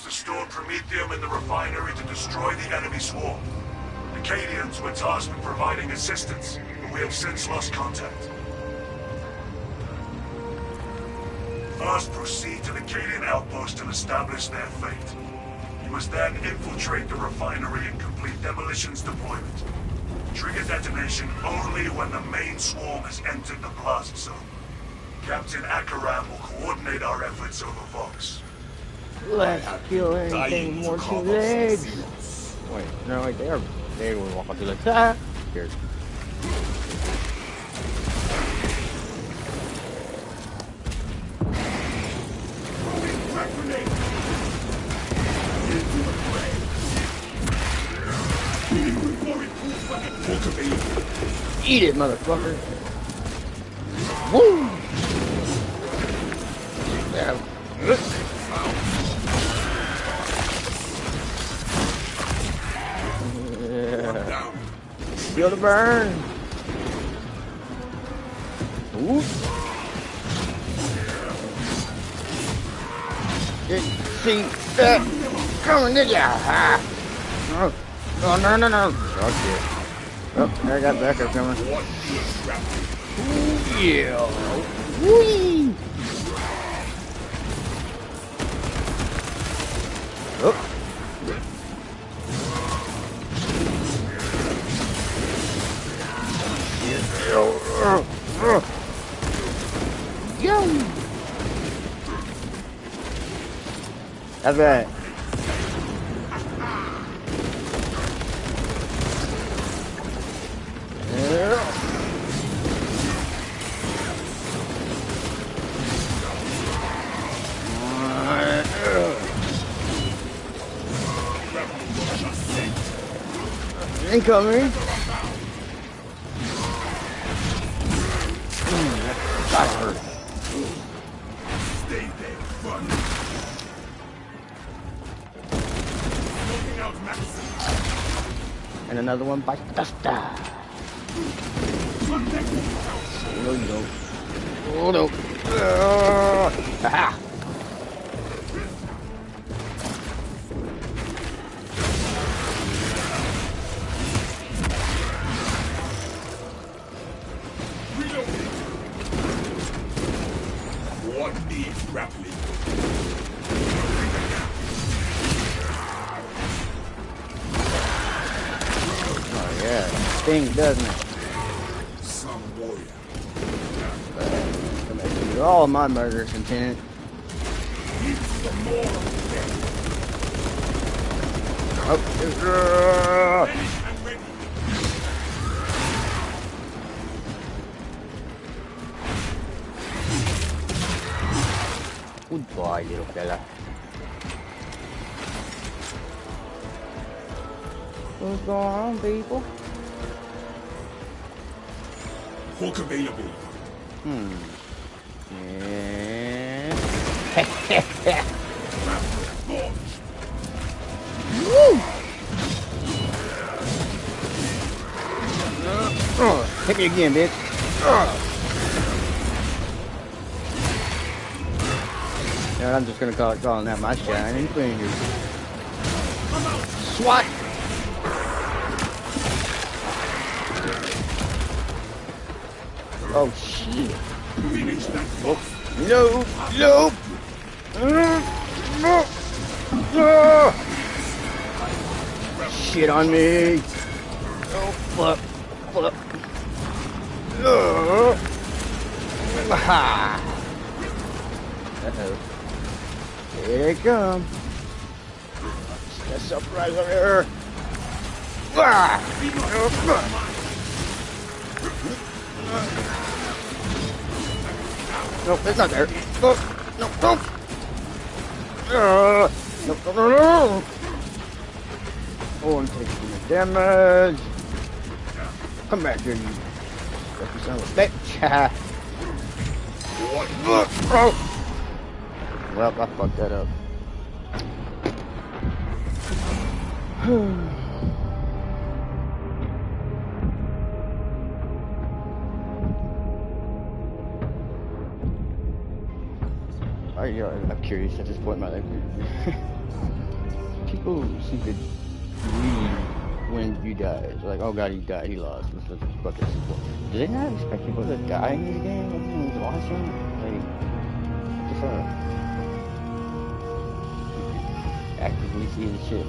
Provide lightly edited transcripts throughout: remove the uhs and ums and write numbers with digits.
used the stored promethium in the refinery to destroy the enemy swarm. The Cadians were tasked with providing assistance, but we have since lost contact. First, proceed to the Cadian outpost and establish their fate. You must then infiltrate the refinery and complete demolition's deployment. Trigger detonation only when the main swarm has entered the plaza zone. Captain Akaram will coordinate our efforts over Vox. Let's kill anything more to legs. Wait, no, like they were walking to the top. Here. Eat it, motherfucker. Woo! Yeah. Feel the burn. Ooh. Didn't see that coming, did ya? Oh, no. Okay. Oh, I got backup coming. Ooh, yeah. Whee! Oh. Yo! That's right. Incoming. That hurt. Stay there, fun. And another one by Testa. Oh no. Aha. Thing, doesn't it? Some warrior. You're all my murderous intent. Oh, goodbye, little fella. What's going on, people? Hook available. Yeah. Woo! Hit me again, bitch. Yeah, I'm just gonna calling out my shining fingers. SWAT! Oh shit! Oh, no! Shit on me! Oh, fuck! Aha! Uh-oh. Here they come. That's surprise over here. No, it's not there. No. No. Oh, I'm taking the damage. Come back here, you son of a bitch. Well, I fucked that up. I'm curious at this point in my life. People seem to grieve when you die. It's like, oh god, he died, he lost. Let's fuck this. Do they not expect people to die in these games? Like, when you watch them? Like, just actively seeing shit.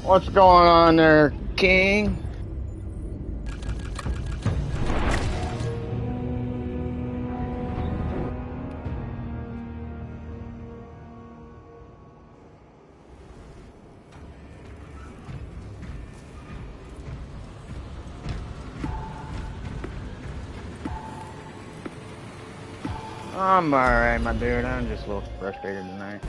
What's going on there, King? I'm alright, my dude. I'm just a little frustrated tonight.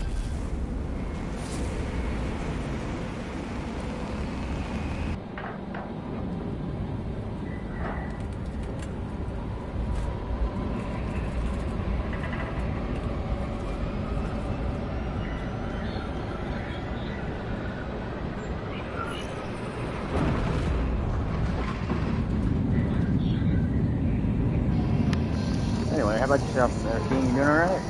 Anyway, how about yourself there, King? You doing alright?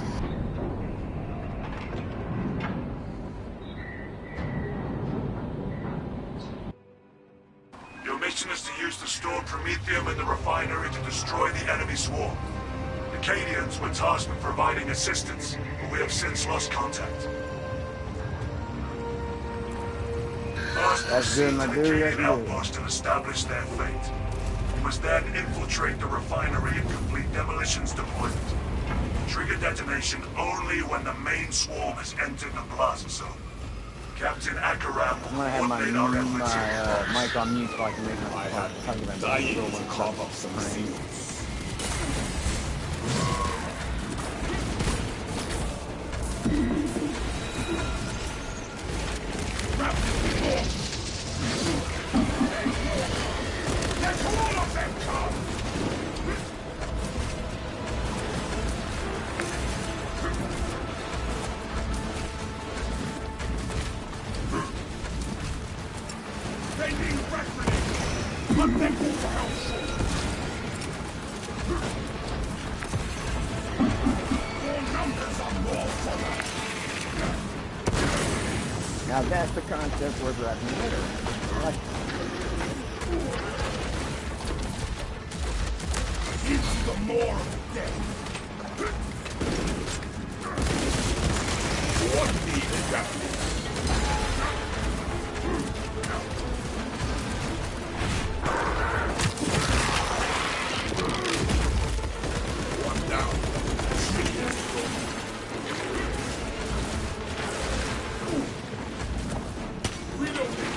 Your mission is to use the stored Promethium in the refinery to destroy the enemy swarm. The Cadians were tasked with providing assistance, but we have since lost contact. That's good, my dude. That's Cadian good. outpost and establish their fate. You must then infiltrate the refinery and complete demolitions deployment. Trigger detonation only when the main swarm has entered the plaza zone. Captain Akaram I'm gonna have my mic on mute so I can make my talking about dying the to carve up some Xenos. Let all of them come! Sending frag grenades! Let them go to hell! More numbers are more fodder! Now that's the concept we're wrapping later. I like it. It's the more of death! What needs justice? One down. Three is gone. Reloading.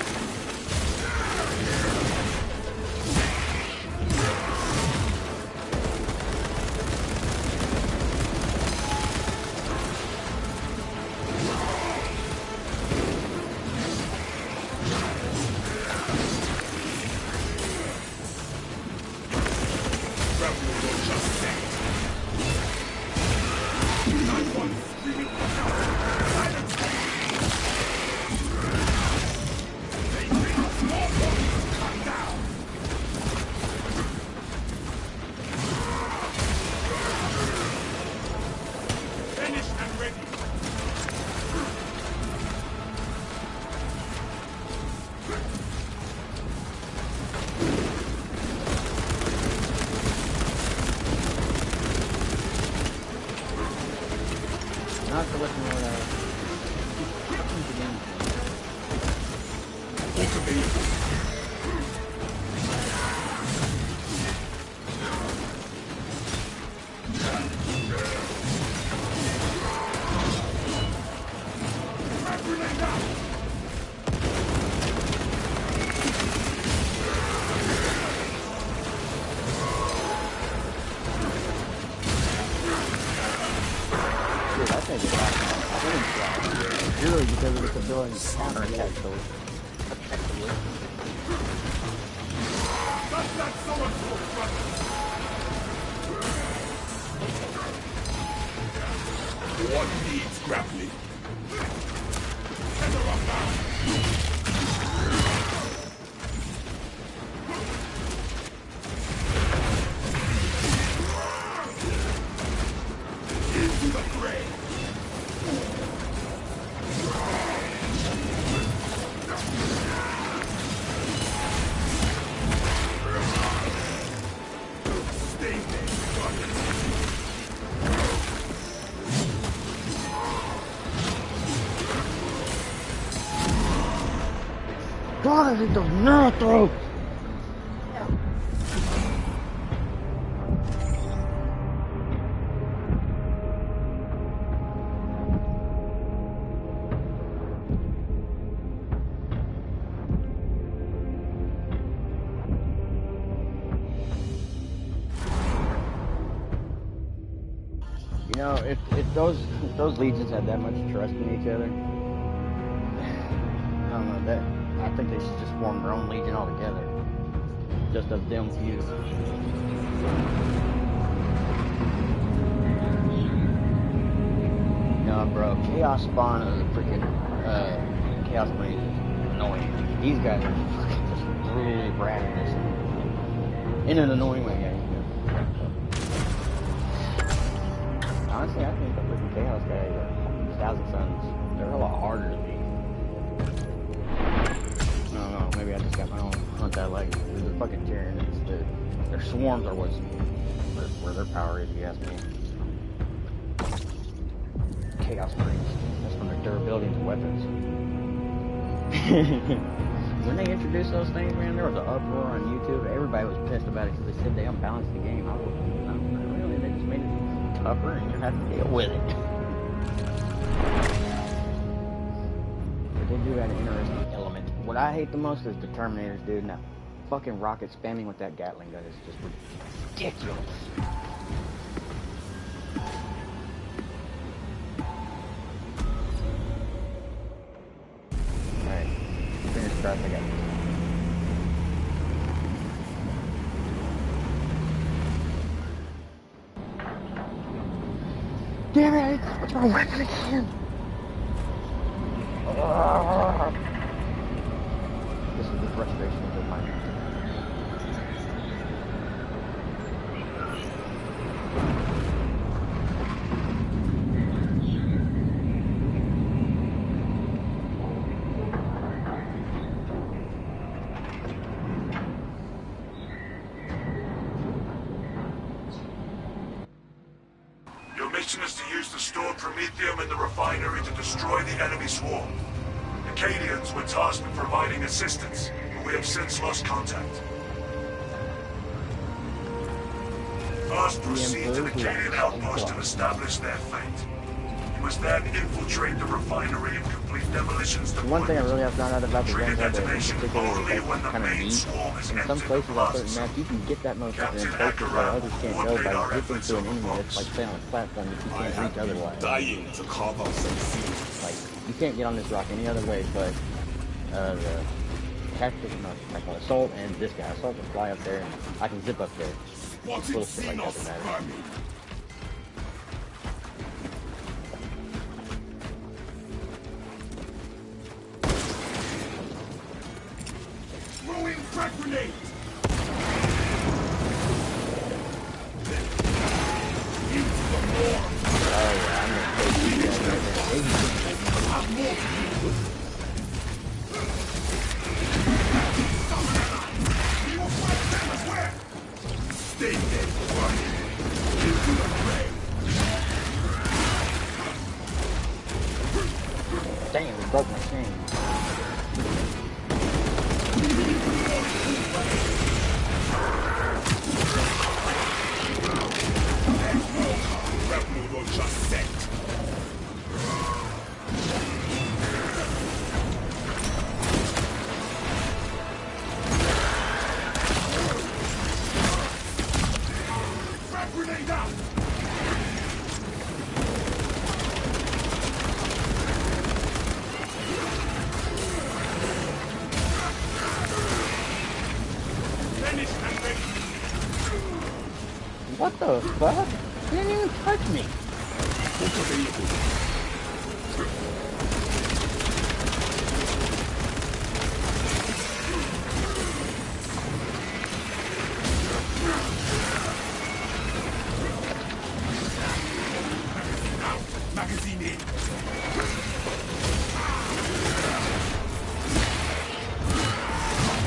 Not to listen to ability to counterattack those effectively. What needs grappling? Into the fray. Stay there, God, it does not throw! You know, if those legions had that much trust in each other, I don't know, that I think they should just form their own legion altogether. Just of them few. No, bro, Chaos Spawn is a freaking Chaos Marines is annoying. These guys are fucking just brutally ravenous in an annoying way, yeah. Honestly, I think the freaking Chaos guys, Thousand Suns, they're a lot harder to beat. I don't know, maybe I just got my own hunt I like. The fucking Tyranids, their swarms are where their power is, if you ask me. Chaos Marines, that's from their durability into weapons. When they introduced those things, man, there was an uproar on YouTube. Everybody was pissed about it because they said they unbalanced the game. I was like, no, not really, they just made it tougher and you have to deal with it. But they do have an interesting element. What I hate the most is the Terminators, dude. Now, fucking rocket spamming with that Gatling gun is just ridiculous. Alright, fingers crossed I got this. Damn it! What's my weapon again? This is the frustration of my mind. Your mission is to use the stored Promethium in the refinery to destroy the enemy swarm. Acadians were tasked with providing assistance, but we have since lost contact. First, proceed to the Acadian outpost and establish their fate. You must then infiltrate the refinery and complete demolitions to One thing I really have found out about the trigger guns are detonation only when the kind of main neat. swarm is In some entered the places on certain plaza. maps, you can get that motherfucker in places where others can't go by zipping to an enemy that's like say on a platform that you can't reach otherwise. dying to carve out some seeds. Like, you can't get on this rock any other way but the tactic, like Assault and this guy. Assault can fly up there and I can zip up there. Spotted Little shit like that Xenos that matters. army. Throwing frag grenade. Into the war. Oh yeah, I'm gonna take these guys right there. Have more. We will fight them as well. Stay dead, running. Into the fray. Damn, we broke my chain. What the fuck? He didn't even touch me. Book available. Magazine in.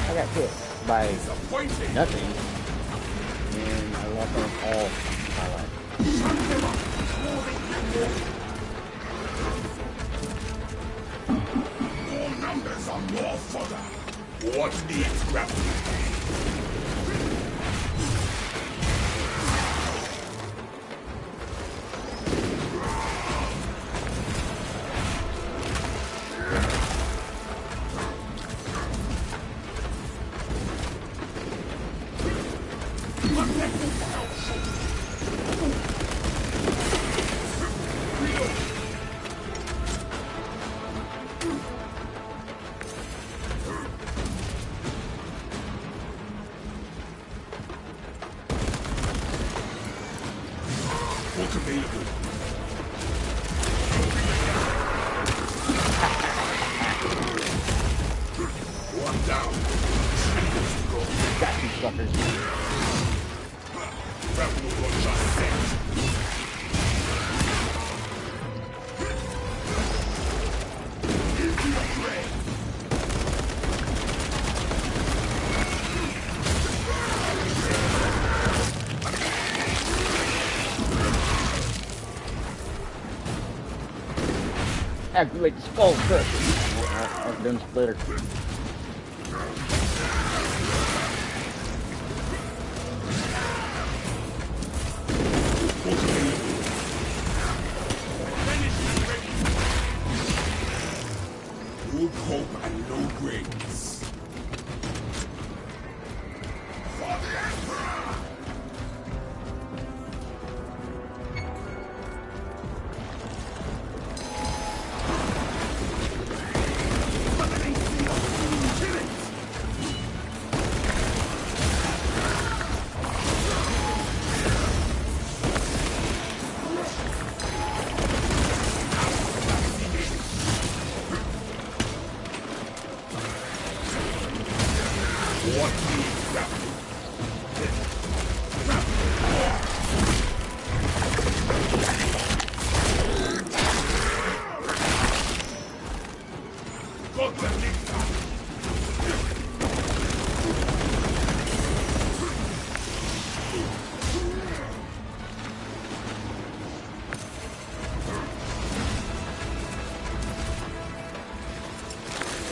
I got hit by Disappointing. nothing, and I lost on all my life. More numbers are more fodder. What needs grappling? Book available. One down. Got you suckers. Grapple will just set. Into the fray. Activate the skull crusher. I've done splitter. Good hope and no grains. For the Emperor! Kill it! What needs grappling? Got the nectar.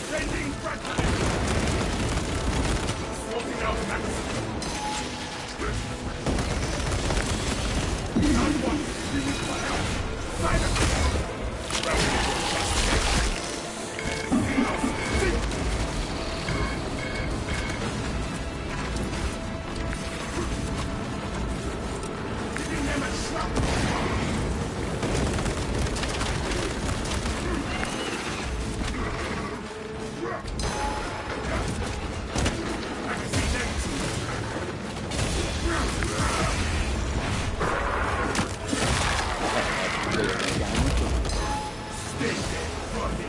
Sending fragments. Swapping out magazine. Not one. You need my help. Silence. Giving them a slap. Magazine empty. Stay there, buddy.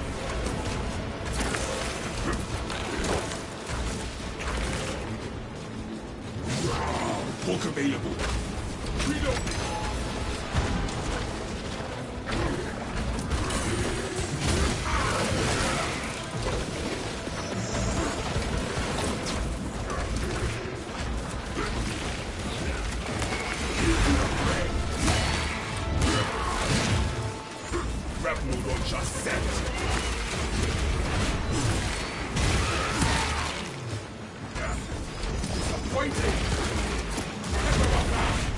Book available. Reload. Grapple launcher set. Disappointing. Emperor!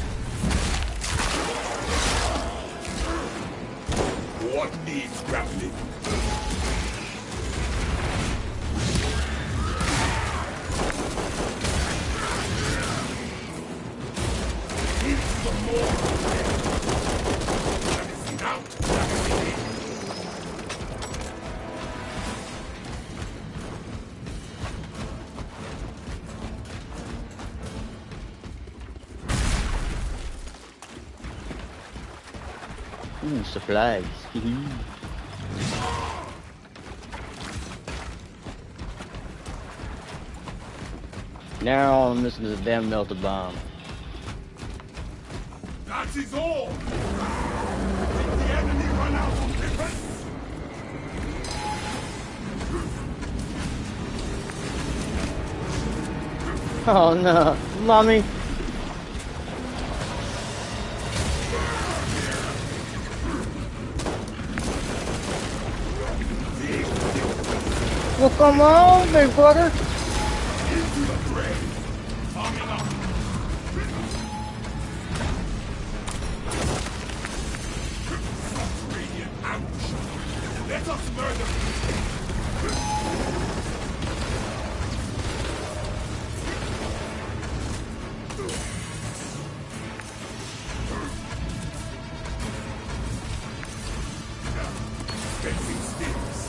Ooh, supplies. Now I'm missing this damn melted bomb. Nazis all! Did the enemy run out of weapons? Oh no, mommy. Well, come on, big brother. Into the fray! Coming up! Subterranean ambush! Let us murder! Fencing sticks!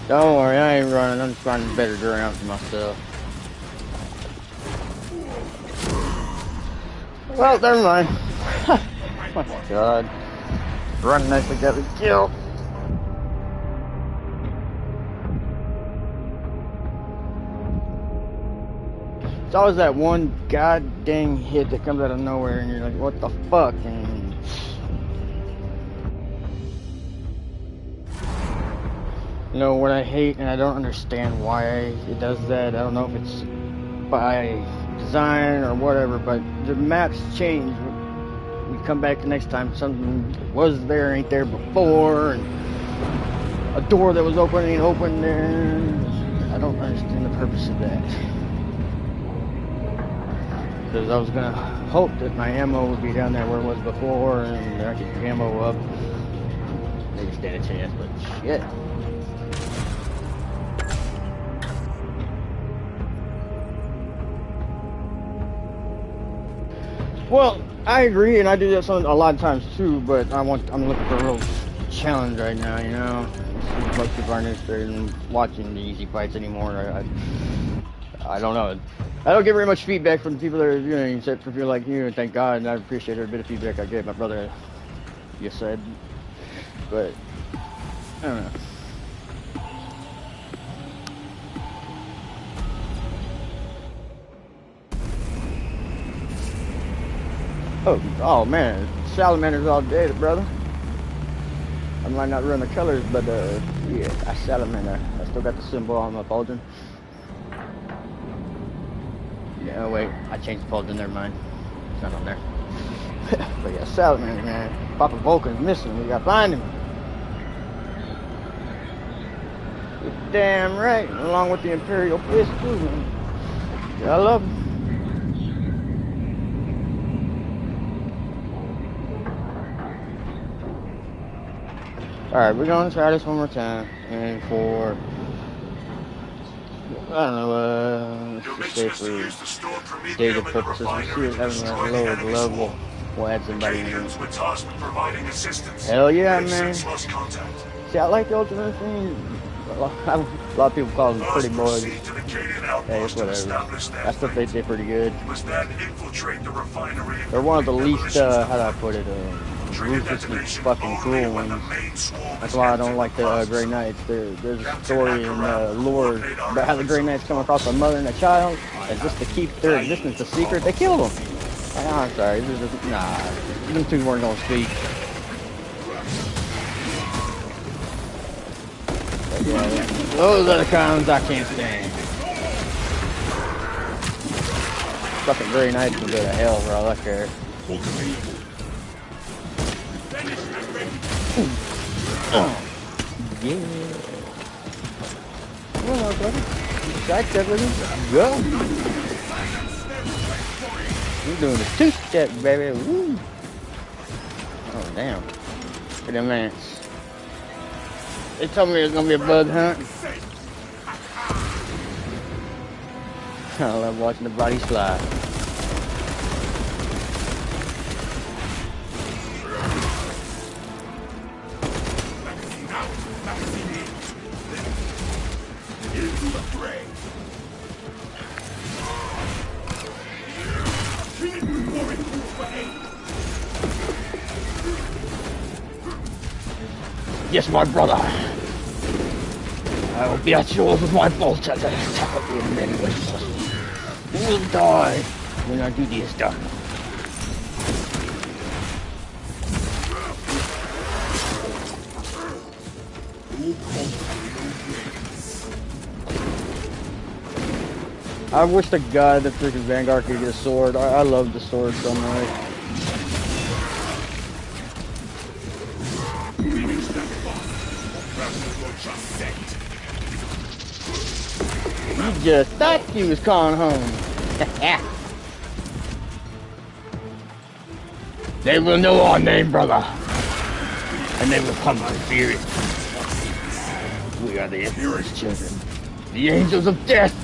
Don't worry, I ain't running. I'm just finding better ground for myself. Well, never mind. Oh my god. Running next to get the kill. It's always that one god dang hit that comes out of nowhere and you're like, what the fuck? And you know what I hate, and I don't understand why it does that. I don't know if it's by design or whatever, but the maps change. We come back the next time, something was there, ain't there before, and a door that was open ain't open there. I don't understand the purpose of that. Because I was gonna hope that my ammo would be down there where it was before, and I could pick ammo up. Maybe stand a chance, but shit. Well, I agree, and I do that a lot of times too. But I'm looking for a real challenge right now. You know, most people aren't interested in watching the easy fights anymore. I don't know. I don't get very much feedback from the people that are reviewing, except for people like you. And thank God, and I appreciate every bit of feedback I get. My brother, you said, but I don't know. Oh man, salamanders all day, brother. I might not run the colors, but yeah, I salamander. I still got the symbol on my pauldron. Yeah, oh wait, I changed the pauldron, never mind. It's not on there. But yeah, salamander, man. Papa Vulcan's missing, we gotta find him. You're damn right, along with the Imperial Fist too, man. Yeah, I love him. Alright, we're gonna try this one more time, and for, I don't know, let's just say for data purposes, we'll see if having a lower level will add somebody in. Hell yeah, man. See, I like the Ultimate thing. A lot of people call them pretty boys. Hey, it's whatever. I still think they're pretty good. They're one of the least, how do I put it, ruthlessly fucking cruel ones. That's why I don't like the Grey Knights. There's a story in lore about how the Grey Knights come across a mother and a child, and just to keep their existence a secret, they kill them. Oh, I'm sorry, nah, them two weren't gonna speak. But yeah, those are the kinds I can't stand. Fucking Grey Knights can go to hell for all I care. Yeah. Come on, buddy. Side step with him. Go. You're doing a two-step, baby. Woo. Oh, damn. Wait a minute. They told me there's gonna be a bug hunt. I love watching the bodies fly. Yes, my brother. I will be at yours with my bolts as I attack up your men with force. You will die when our duty is done. I wish the guy that freaking Vanguard could get a sword. I love the sword so much. You just thought you was calling home. They will know our name, brother. And they will come to fear it. We are the Emperor's children. The angels of death.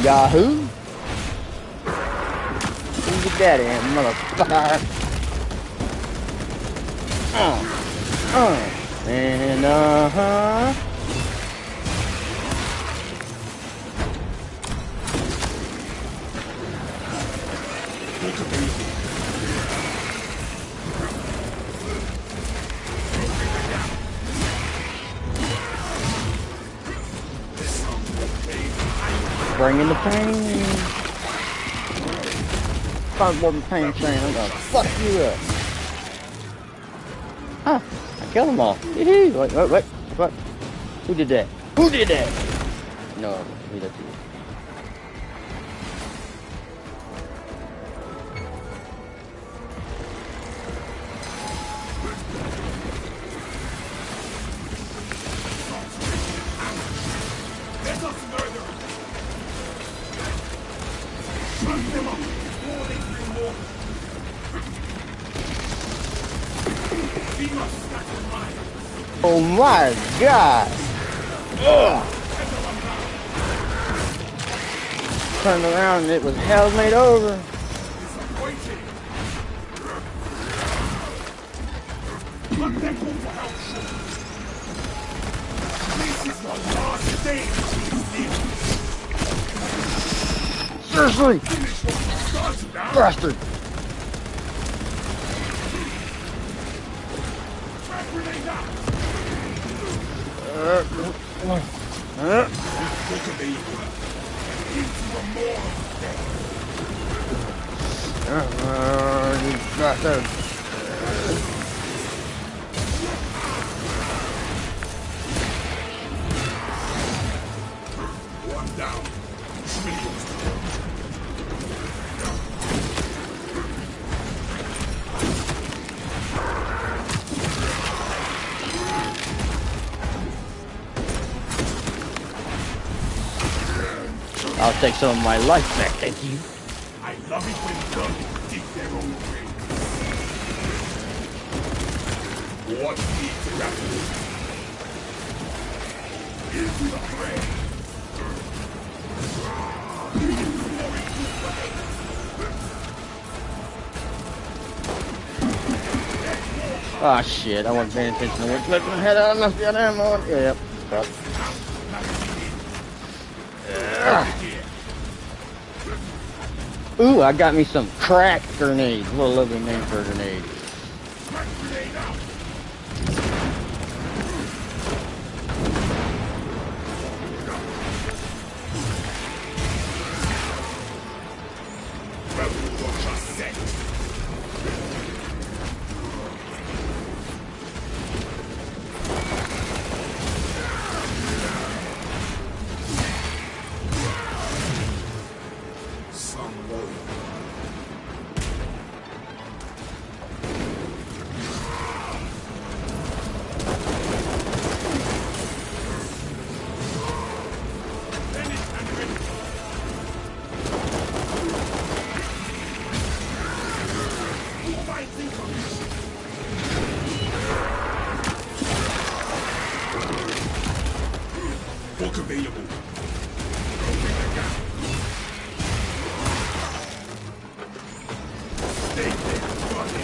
Yahoo! Who's your daddy, motherfucker? And bring in the pain. Fuck more than pain train. I'm gonna fuck you up. Huh? I killed them all. Wait, what? Who did that? Who did that? No, we did that. Oh my God! Ugh. Turned around and it was hell made over. Seriously! Bastard! One down. I'll take some of my life back, thank you. I love it when guns dig their own grave. What needs to happen? Into the fray. Ah shit, I wasn't paying attention to which weapon I had on. Must be on ammo. Yep. Fuck. Ooh, I got me some crack grenades. What a lovely name for a grenade. Book available. Closing the gap. Stay there, buddy.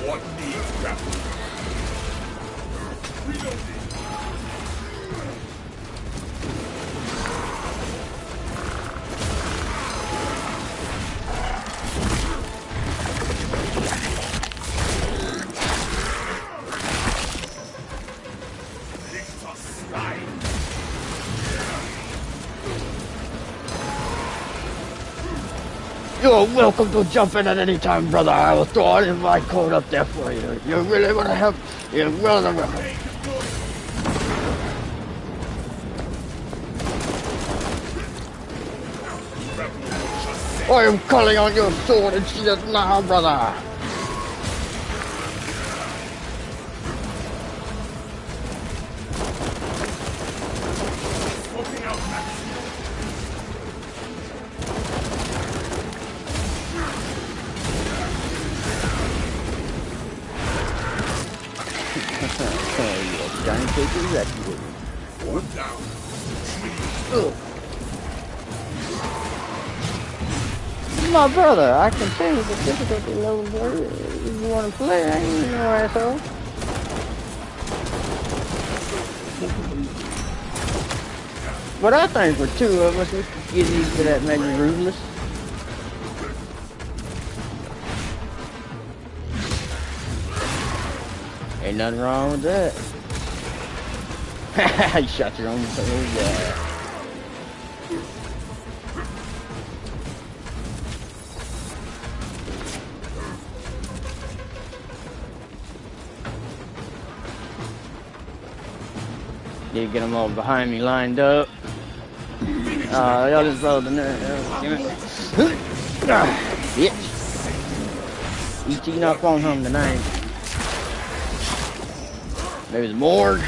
What needs grappling? Reloading. You're welcome to jump in at any time, brother. I will throw an invite code up there for you. You really want to help? You're welcome. I am calling on your sword and shield now, brother. One down. My brother, I can tell you the difficulty level, boy. If you want to play, I ain't no asshole. But I think for two of us, we could get used to that maybe ruthless. Ain't nothing wrong with that. You shot your own soul, yeah. Need to get them all behind me lined up. Y'all just rolled the nerve. Bitch. Eating up on him tonight. Maybe the morgue.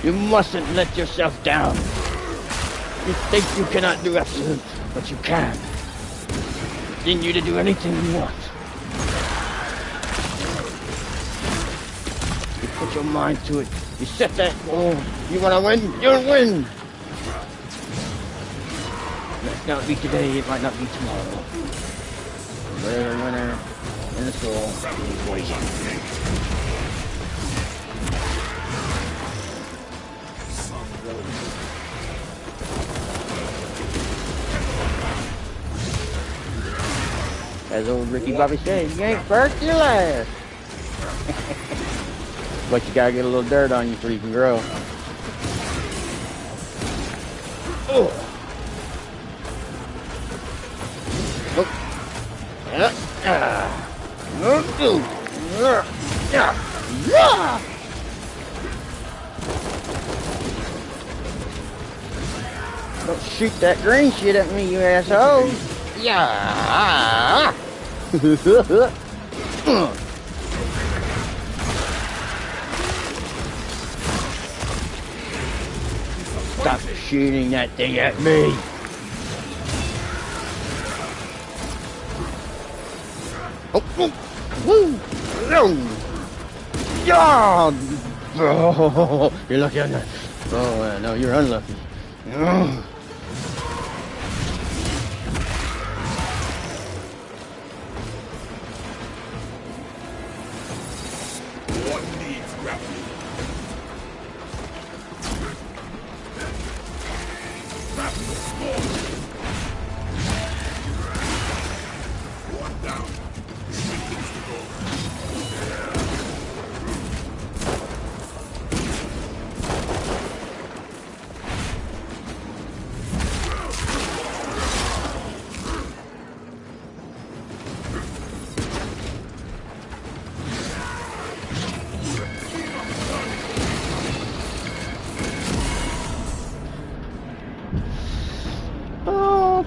You mustn't let yourself down. You think you cannot do absolute, but you can. Continue to do anything you want. You put your mind to it. You set that goal. You want to win? You'll win. It might not be today. It might not be tomorrow. But a winner in the soul is waiting. As old Ricky Bobby said, you ain't first, you're last. But you gotta get a little dirt on you before you can grow. Oh. Don't shoot that green shit at me, you asshole. Yeah. Stop shooting that thing at me. Oh, woo. Yeah! Oh, you're lucky I'm not. Oh, no, you're unlucky. Oh. What needs grappling? One down. Things to go.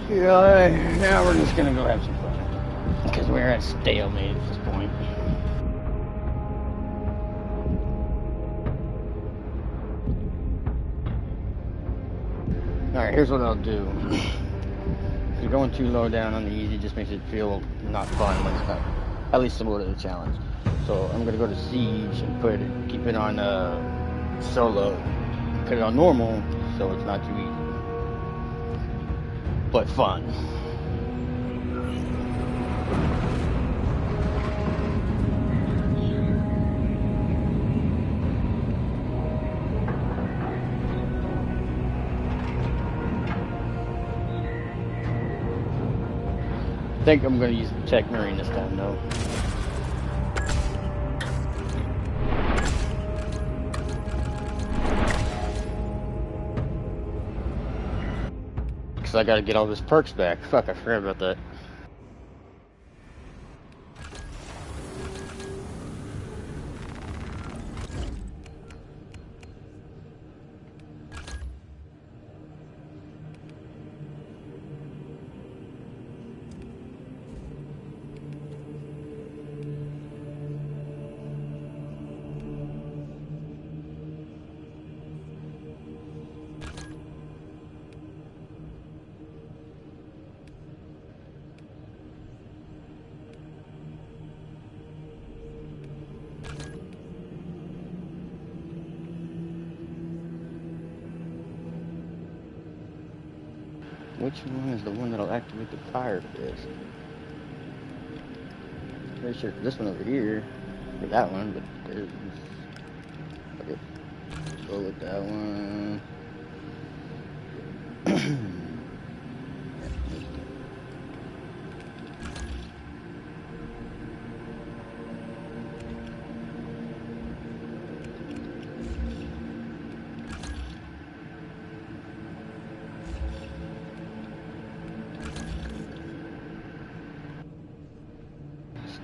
Okay, now we're just gonna go have some fun. Because we're at stalemate at this point. Alright, here's what I'll do. If you're going too low down on the easy, it just makes it feel not fun when it's not at least somewhat of a challenge. So I'm gonna go to Siege and keep it on solo. Put it on normal so it's not too easy. But fun. I think I'm going to use the Tech Marine this time, though. Because I got to get all those perks back. Fuck, I forgot about that. Which one is the one that'll activate the fire disc? Pretty sure this one over here, or that one, but there's... Okay, let's go with that one.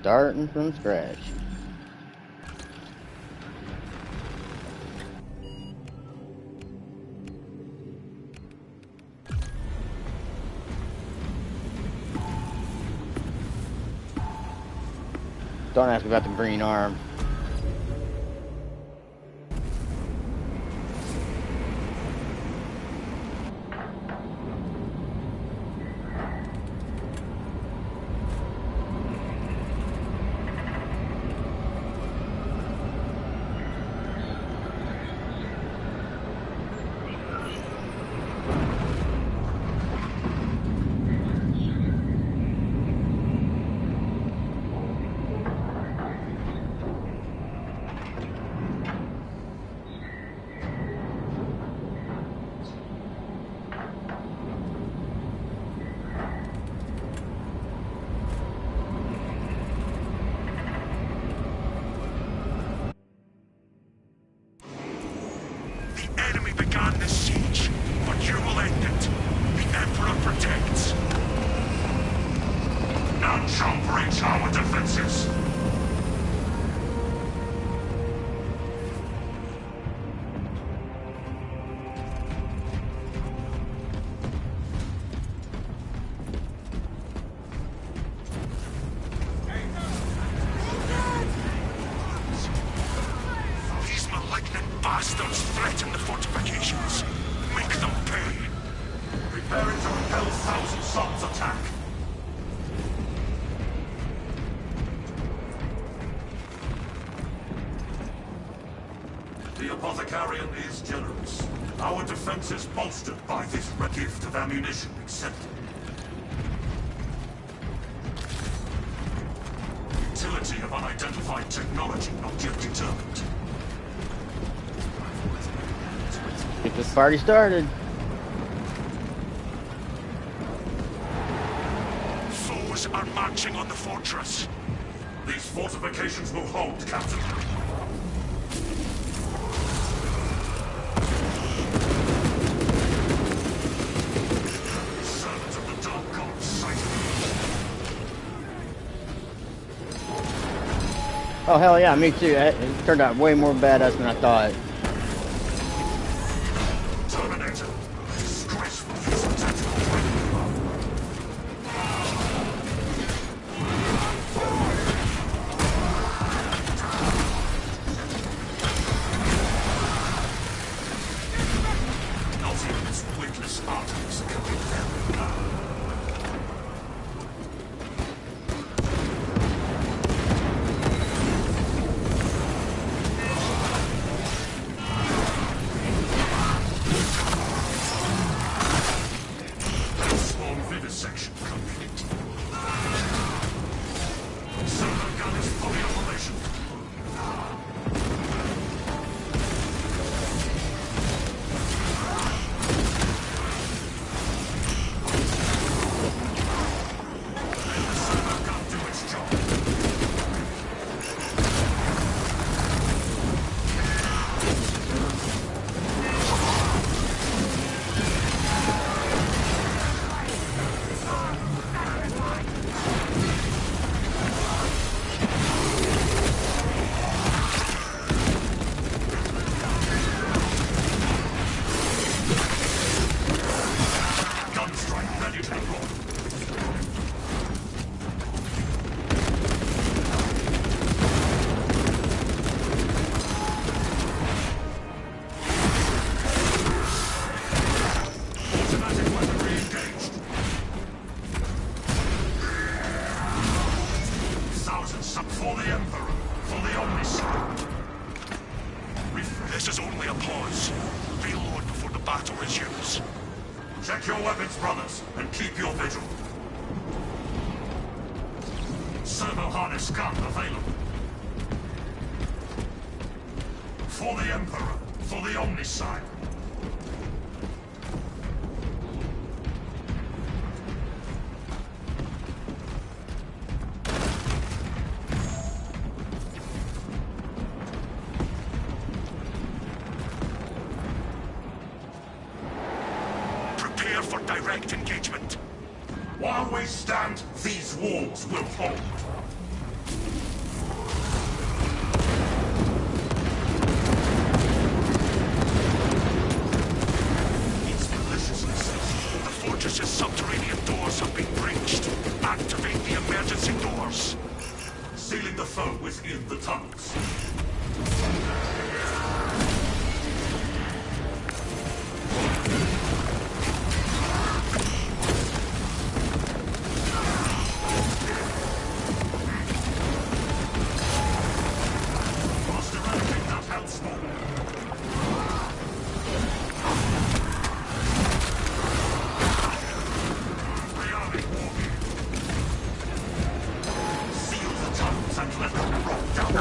Starting from scratch. Don't ask about the green arm. Apothecarian is generous. Our defense is bolstered by this gift of ammunition accepted. Utility of unidentified technology not yet determined. Get this party started. Foes are marching on the fortress. These fortifications will hold, Captain. Servants of the Dark Gods sighted. Oh hell yeah, me too. It turned out way more badass than I thought. Terminator. Disgraceful use of tactical training. Not even its witless arteries can be them. Transform vivisection complete. Server gun is fully operational. Let the server gun do its job. Gun strike ready to roll. Automatic weaponry engaged. Thousands up for the Emperor, for the Omnicide. This is only a pause. Reload before the battle resumes. Check your weapons, brothers, and keep your vigil. Servo harness gun available. For the Emperor, for the Omnicide. Prepare for direct engagement. While we stand, these walls will hold. It's maliciousness. The fortress's subterranean doors have been breached. Activate the emergency doors. Sealing the foe within the tunnels. Must eradicate that hellspawn. Rearming wargear. Seal the tunnels and let them roll down.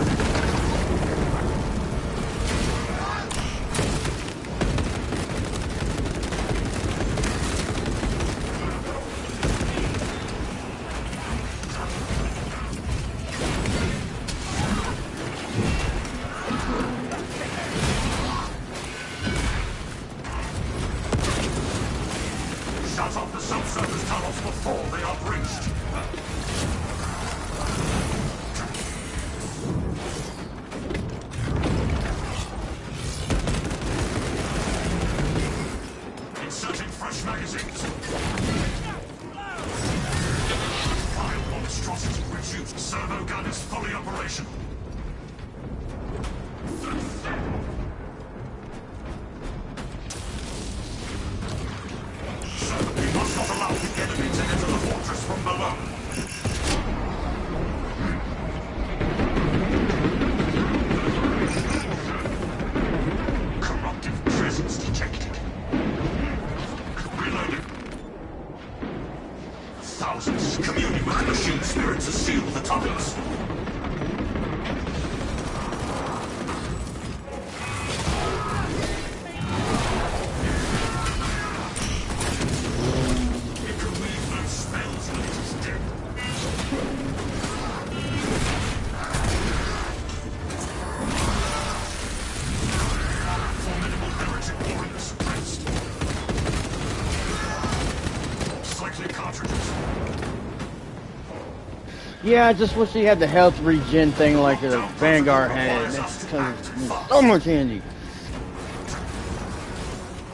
Shut off the subsurface tunnels before they are breached. Inserting fresh magazines. Vile monstrosity reduced. Servo gun is fully operational. We must not allow the enemy to enter the fortress from below. Yeah, I just wish he had the health regen thing like the Vanguard had. That's because it's so much handy.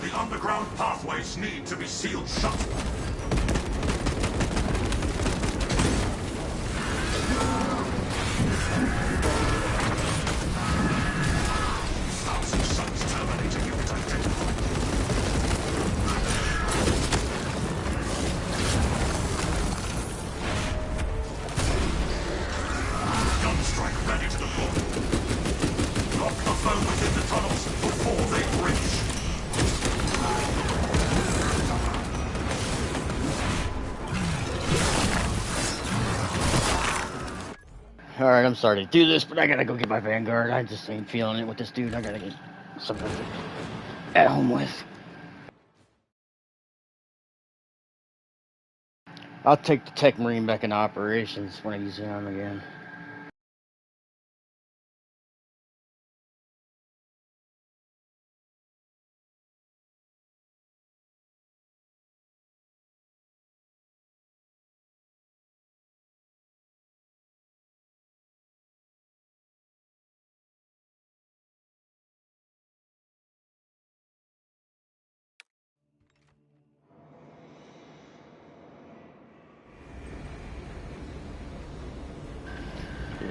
The underground pathways need to be sealed shut. Thousand Suns terminating unit identified. Gunstrike ready to deploy. Lock the foe within the tunnels before they breach. Alright, I'm sorry to do this, but I gotta go get my Vanguard. I just ain't feeling it with this dude. I gotta get something at home with. I'll take the Tech Marine back into operations when I use him again.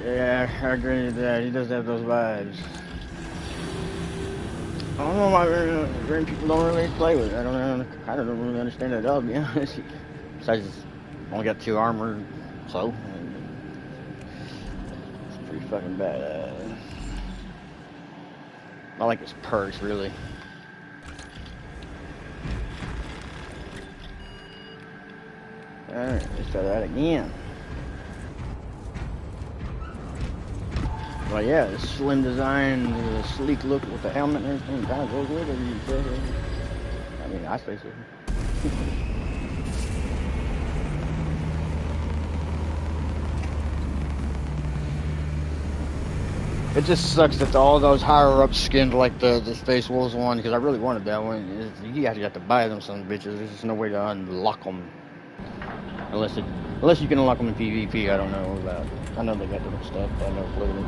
Yeah, I agree with that. He does have those vibes. I don't know why Green people don't really play with it. I don't really understand it at all, to be honest. Besides, it's only got 2 armor, so it's pretty fucking bad. I like his perks, really. Alright, let's try that again. Well, yeah, the slim design, the sleek look with the helmet and everything kind of goes with it. I mean, I say so. It just sucks that all those higher up skinned like the Space Wolves one, because I really wanted that one. You actually have to buy them some bitches. There's just no way to unlock them. Unless you can unlock them in PvP, I don't know about. I know they got different stuff, but I never played them.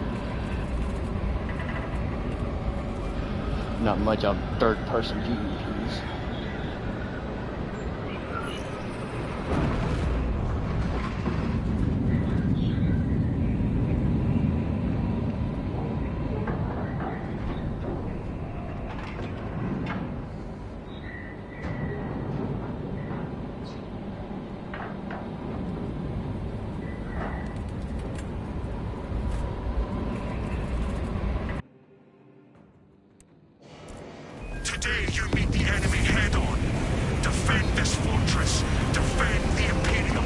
Not much on third-person PvPs. Today you meet the enemy head-on. Defend this fortress. Defend the Imperium.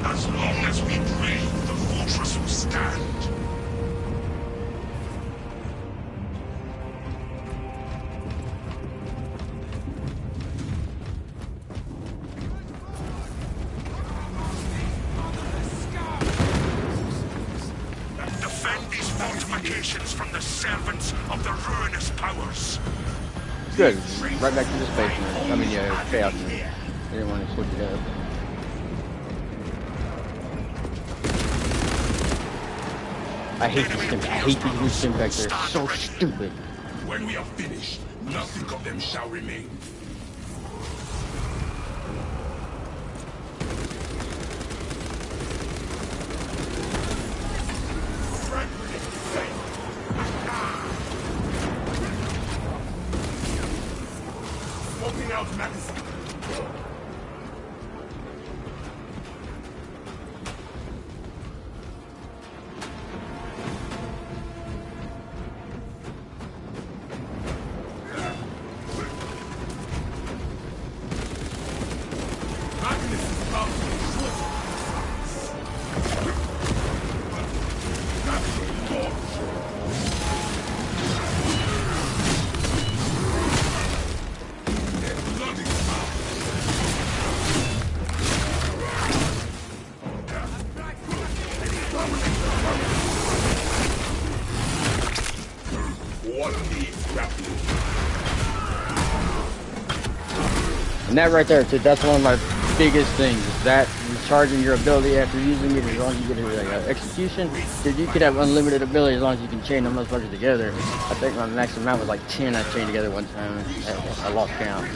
As long as we breathe, the fortress will stand. Defend these fortifications from the servants of the ruinous powers. Good. Right back to the Space Marine. I mean, yeah, Chaos Marine. I didn't want to switch it up. I hate these things. I hate these new sim back there. So stupid. When we are finished, nothing of them shall remain. Smoking out magazine. And that right there, too, that's one of my biggest things. That charging your ability after using it as long as you get an execution. Dude, you could have unlimited ability as long as you can chain them motherfuckers together. I think my max amount was like 10 I chained together one time. I lost count.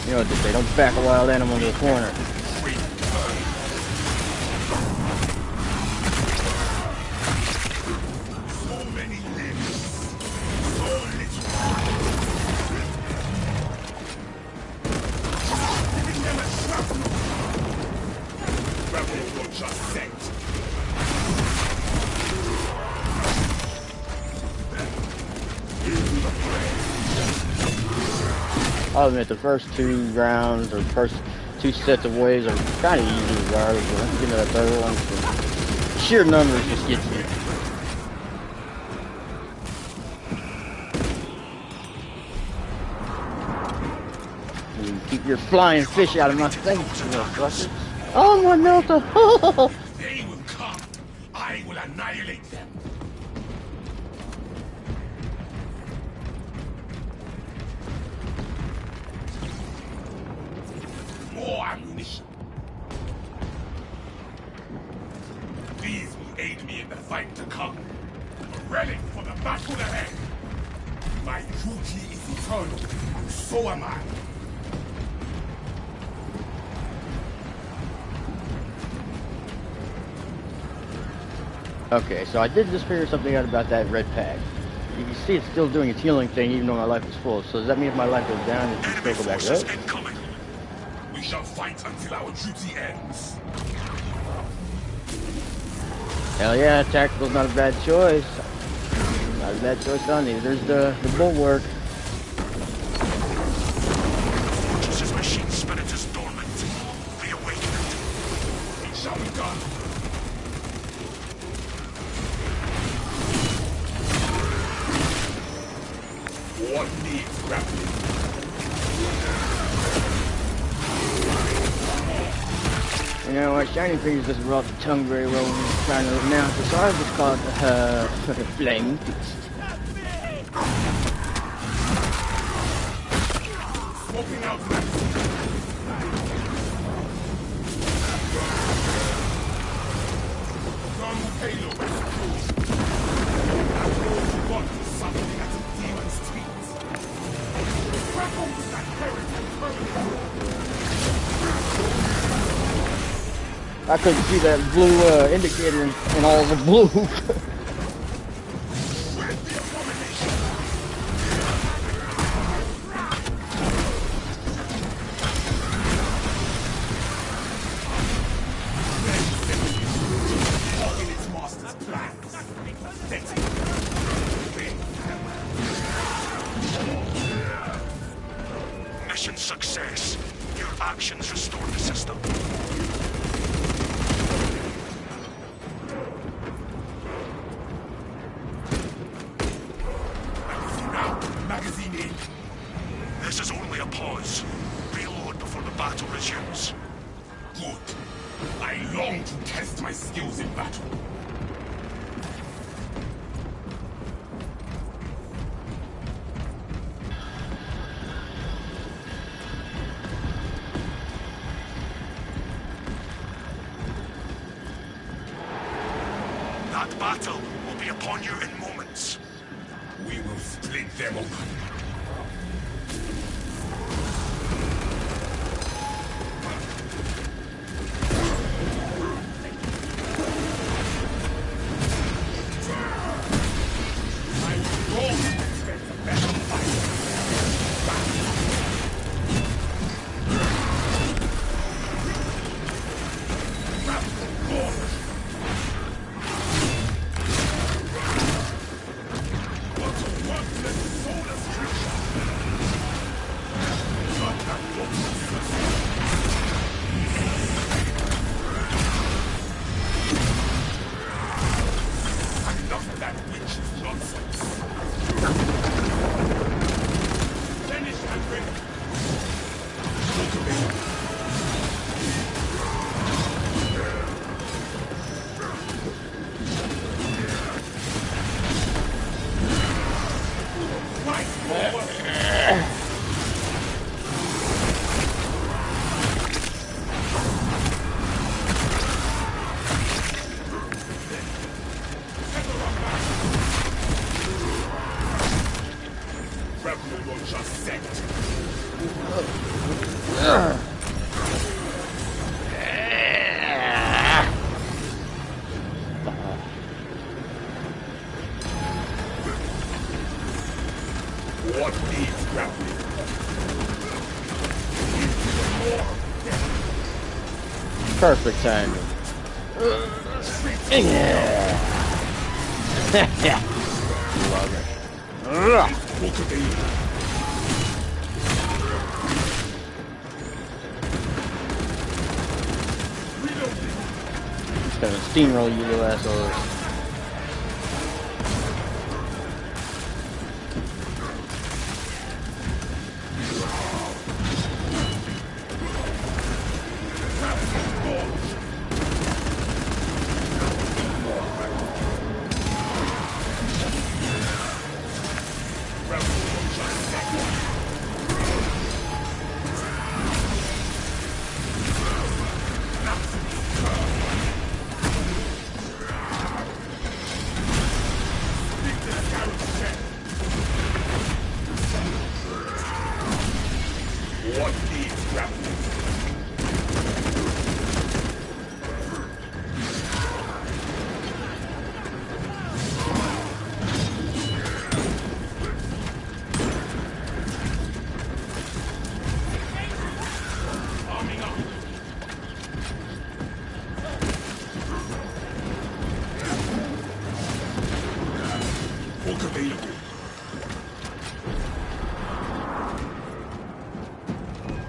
You know what they say, don't back a wild animal into a corner. I'll admit the first 2 rounds or first 2 sets of waves are kind of easy regardless, but once you get to that third one, the sheer numbers just get you. You keep your flying fish out of my face, you little fuckers. Oh, my melter! They will come. I will annihilate them. More ammunition. These will aid me in the fight to come. A relic for the battle ahead. My duty is eternal, and so am I. Okay, so I did just figure something out about that red pack. You can see it's still doing its healing thing even though my life is full. So does that mean if my life goes down, it can still go back up? We shall fight until our duty ends. Hell yeah, tactical's not a bad choice. Not a bad choice on either. There's the bulwark. Just as machine spirit is dormant, reawaken it. It shall be done. What needs grappling? You know what, Shining Fingers doesn't roll off the tongue very well when you're trying to announce it, so I just call it Flaming Fist. Smoking out. Thermal payload. Got something at the demon's teeth. Grapple with that heretic terminal. I couldn't see that blue indicator in all the blue. Mission success. Your actions restore the system. Magazine in. This is only a pause. Reload before the battle resumes. Good. I long to test my skills in battle. That battle will be upon you in moments. We will split them open. nonsense. Finish and ready. What needs grappling? Perfect timing. Yeah. Love it. Just gonna steamroll you little assholes.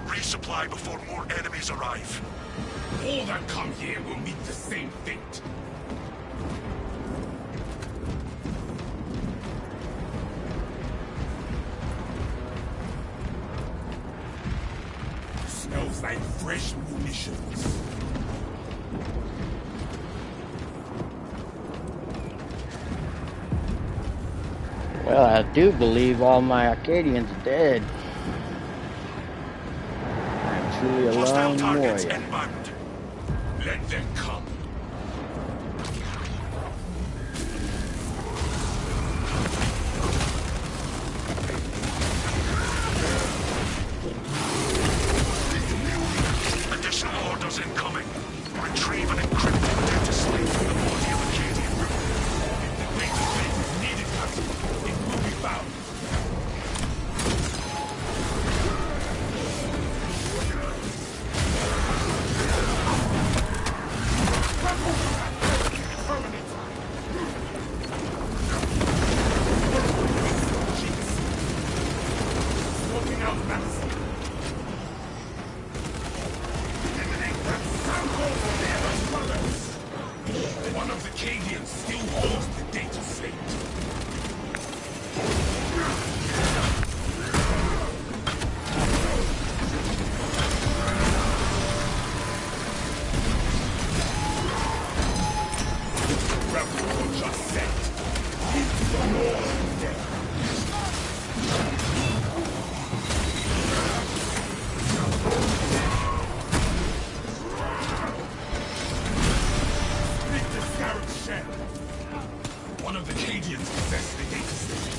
Resupply before more enemies arrive. All that come here will meet the same fate. Smells like fresh munitions. Well, I do believe all my Arcadians are dead. I'm truly a Hostile lone targets warrior. inbound. Let them come. Additional orders incoming. Retrieve and encrypt the data slate from the body of Arcadian. The data slate is needed, Captain. It will be found. Smoking out magazine. One of the Cadians still holds the data slate. Rebel launcher set. Into the north. One of the Cadians possessed the data slate.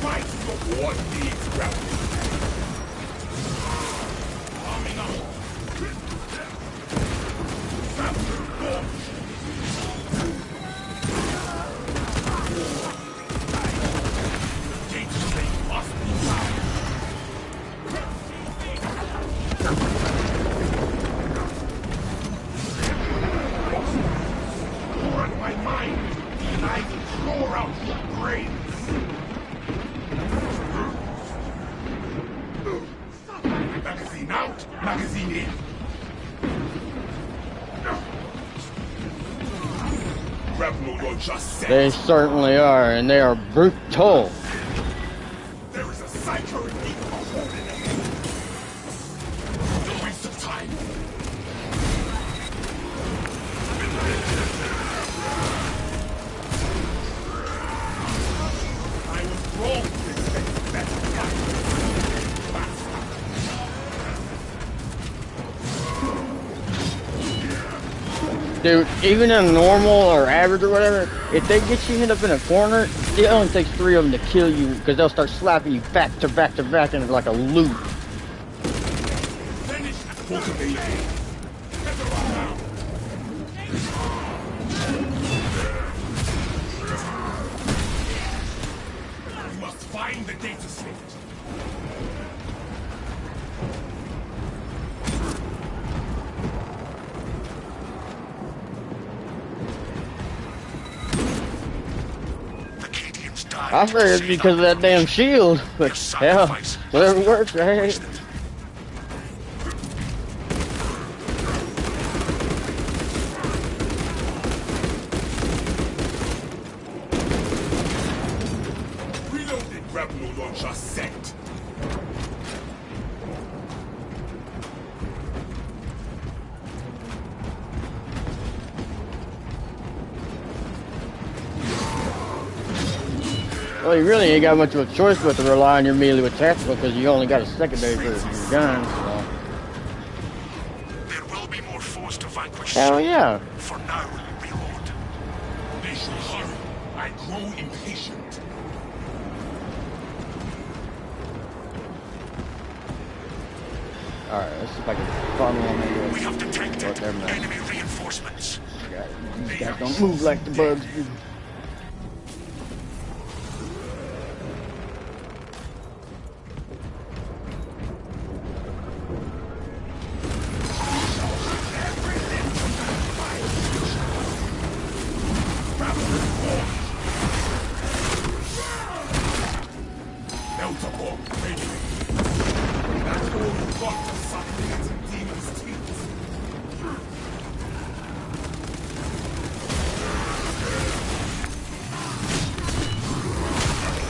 Fight for what needs grappling. Arming up. mind, and I will claw out your brains. Magazine out, magazine in. Grapple launcher set. They certainly are, and they are brutal. There is a psycho in me for holding it. No waste of time. I was wrong to expect better fight. Dude, even in normal or average or whatever, if they get you hit up in a corner, it only takes 3 of them to kill you because they'll start slapping you back to back to back in like a loop. Finish cultivate. Everyone now. We must find the data slate. I figured it's because of that damn shield, but hell, whatever works, right? Reloaded grapple launcher set. Well, you really ain't got much of a choice but to rely on your melee with tactical because you only got a secondary for your gun, so. There will be more foes to vanquish. Hell yeah. For now, reload. They should hurry. I grow impatient. Alright, let's see if I can farm along maybe. We have detected never mind. enemy reinforcements. These guys don't move like the bugs do.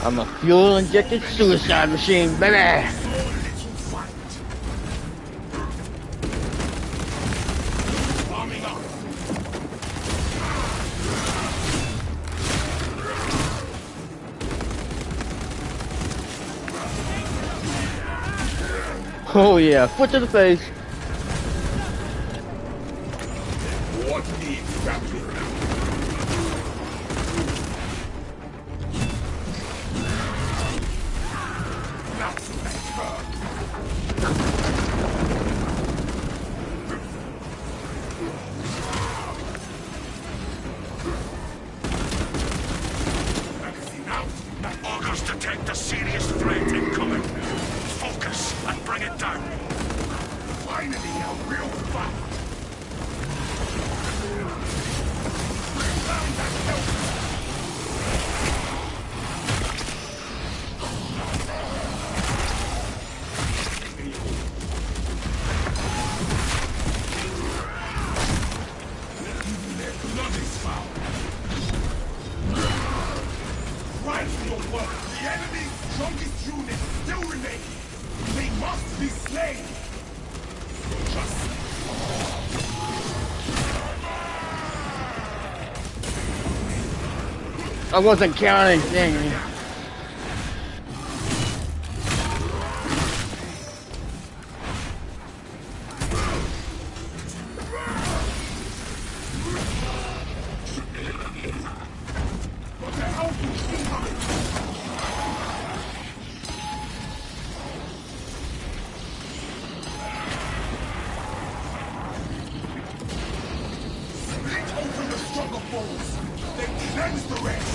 I'm a fuel-injected suicide machine, baby! Oh yeah, foot to the face. What needs grappling? Augurs detect a serious threat incoming. Focus and bring it down. Finally, a real fight. Found that help. Their blood is foul. Right for your work. The enemy's strongest unit still remain. They must be slain. Just I wasn't counting, dang it. what the hell is incoming? Split open the stronger foes. Then cleanse the rest.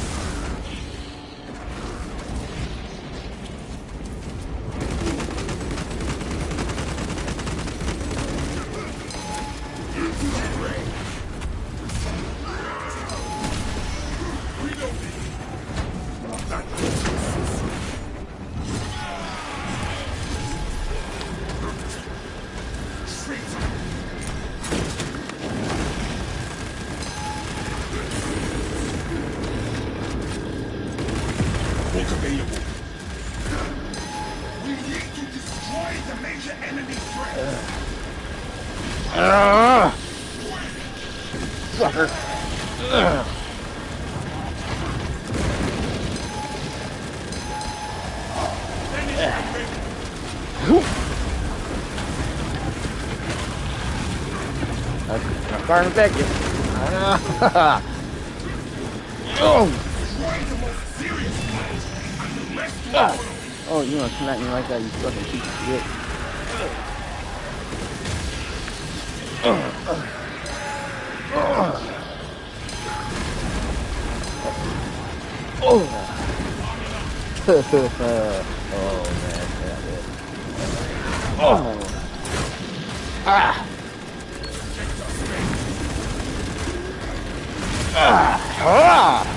sucker. Ugh. I'm far effective. Oh! Oh, you wanna smack me like that, you fucking piece of shit. Oh! Oh, man. Yeah, oh! Ah! Ah! Ah!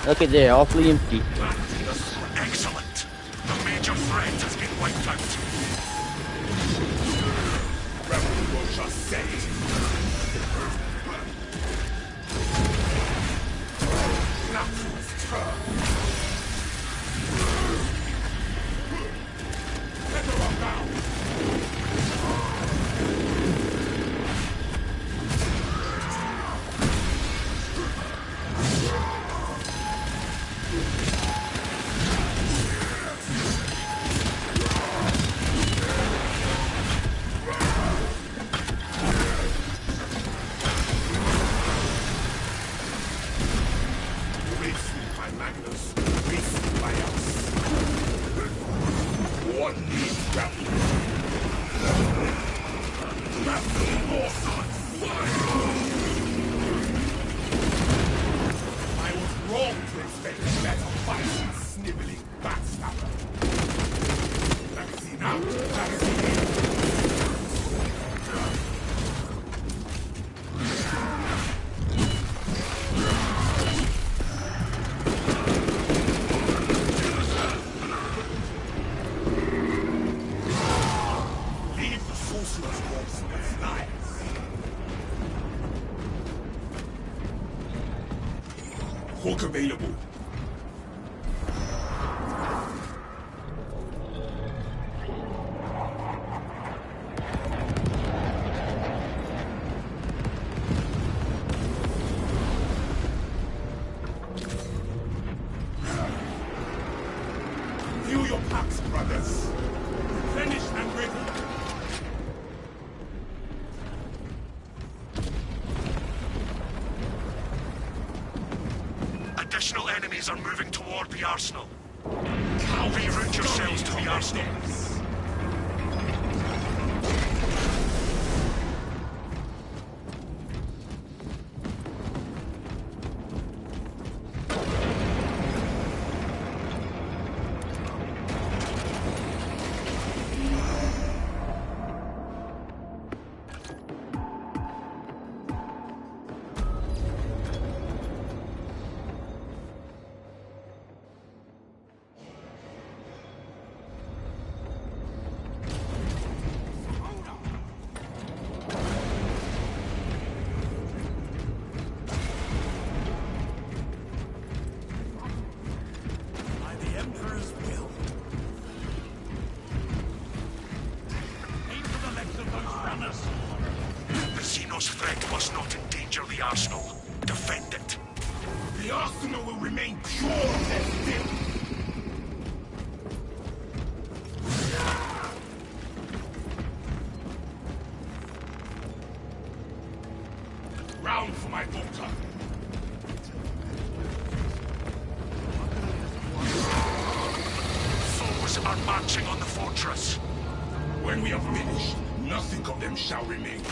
Look at there, awfully empty. Excellent. The major threat has been wiped out. Revolution set. Nature's turn. Let her run down. Hook available. Fill your packs, brothers. Finished and ready. Additional enemies are moving toward the arsenal. Reroute yourselves to the arsenal. The Xenos threat must not endanger the arsenal. Defend it. The arsenal will remain pure and still. Round for my daughter. Foes are marching on the fortress. When we are finished, nothing of them shall remain.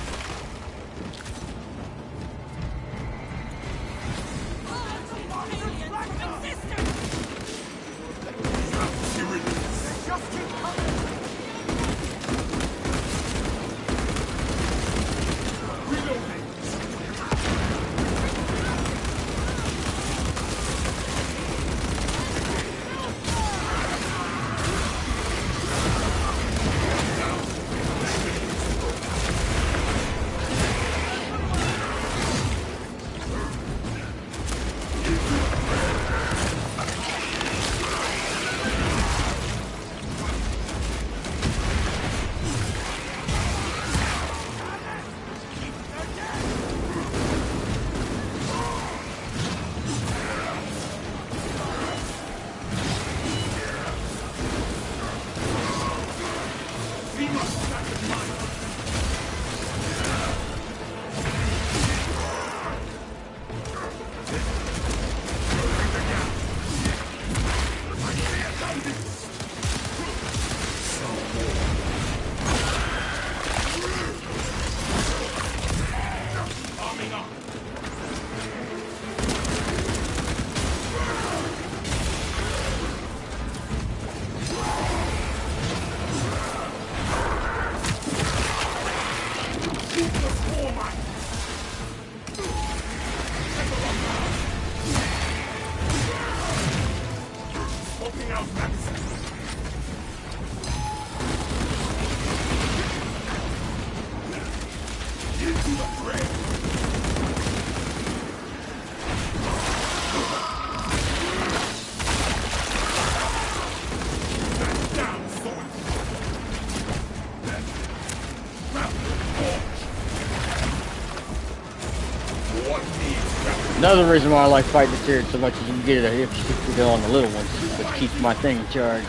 Another reason why I like fighting the turret so much is you can get it if you go on the little ones, which keeps my thing in charge.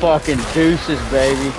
Fucking deuces, baby.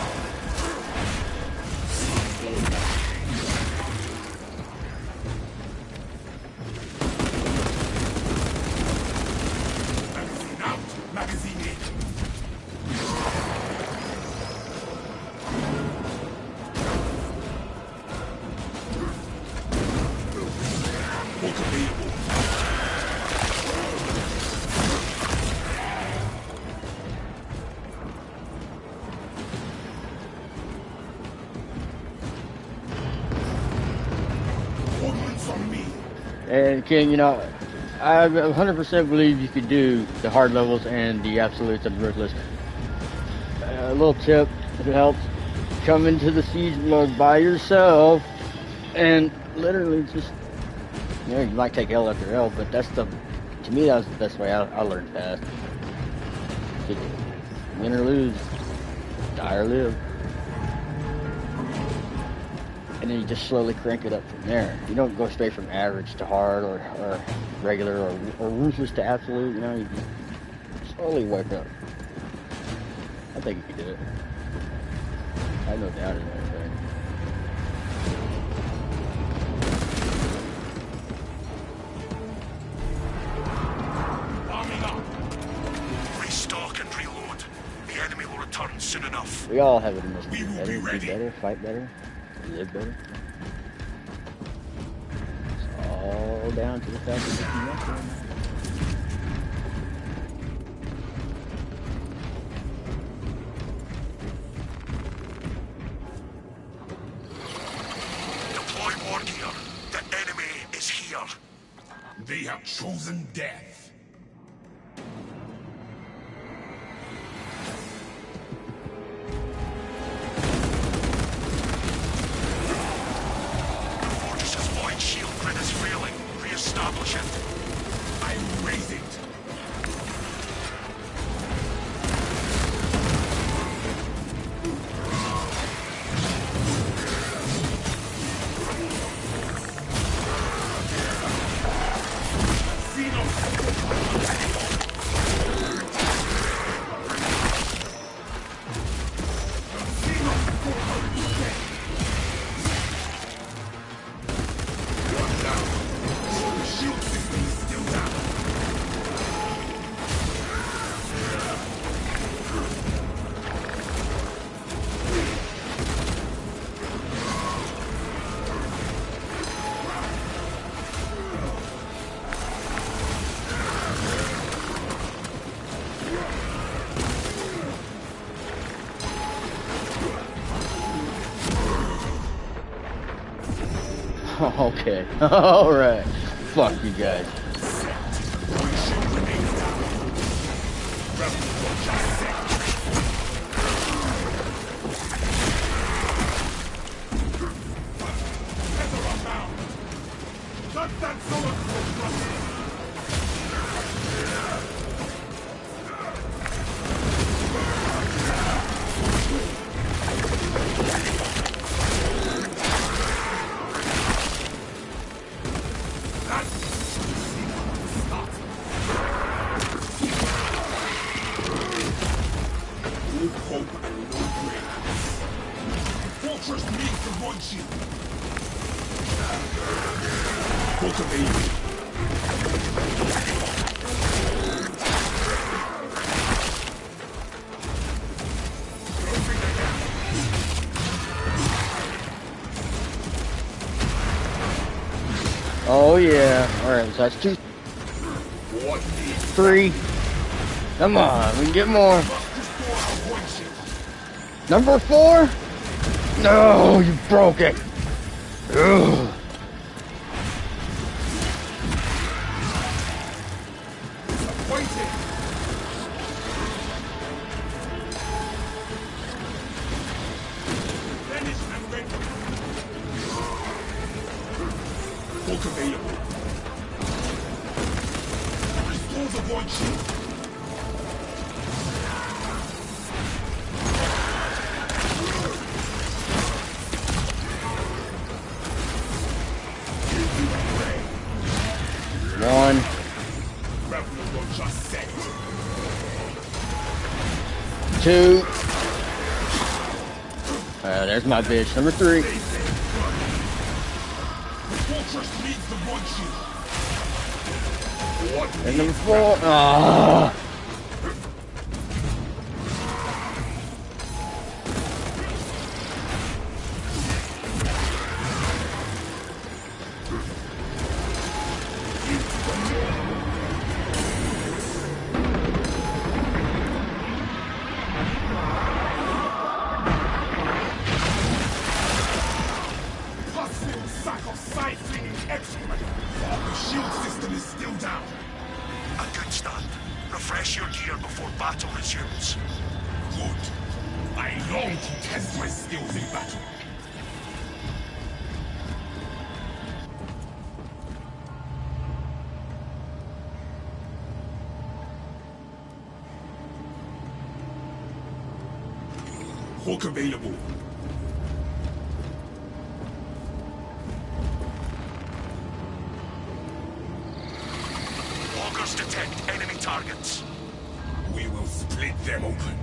And King, you know, I 100% believe you could do the hard levels and the absolutes and ruthless. A little tip, if it helps, come into the siege mode by yourself and literally just, you know, you might take L after L, but that's the, to me, that was the best way I learned fast. Win or lose, die or live. And then you just slowly crank it up from there. You don't go straight from average to hard or regular or ruthless to absolute, you know, you just slowly work up. I think you can do it. I have no doubt in that. Arming up. Restock and reload. The enemy will return soon enough. We all have it in this. We will be ready. Do better, fight better, live better. It's all down to the fact that you can work on that. They have chosen death. Okay. Alright. Fuck you guys. Oh yeah. Alright, so that's 2, 3. Come on, we can get more. Number 4? No, you broke it. Ugh. Two. There's my bitch. Number 3. And number 4. Ah. Hawk available. Walkers detect enemy targets. We will split them open.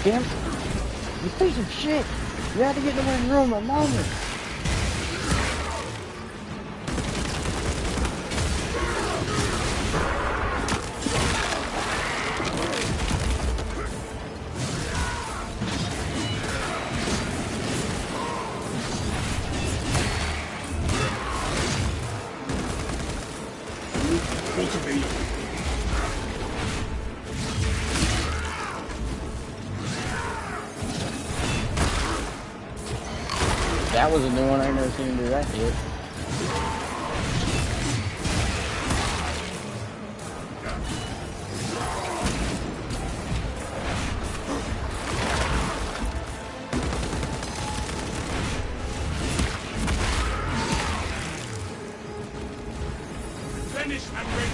Damn, you piece of shit! You had to get in the right room a moment. That was a new one. I never seen him do that yet. Finished and ready.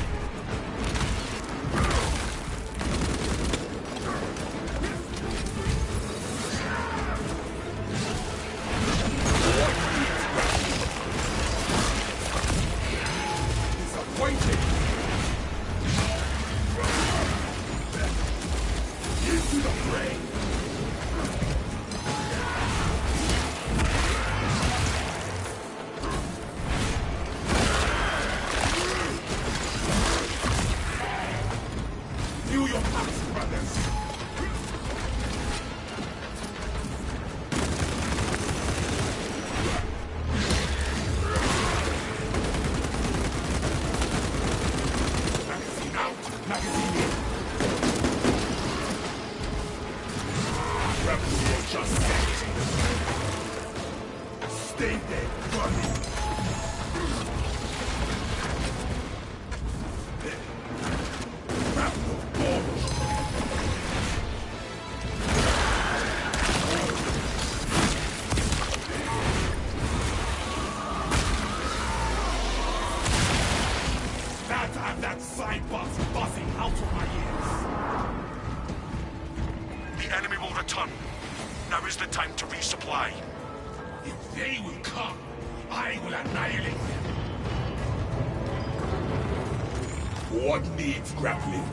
What needs grappling?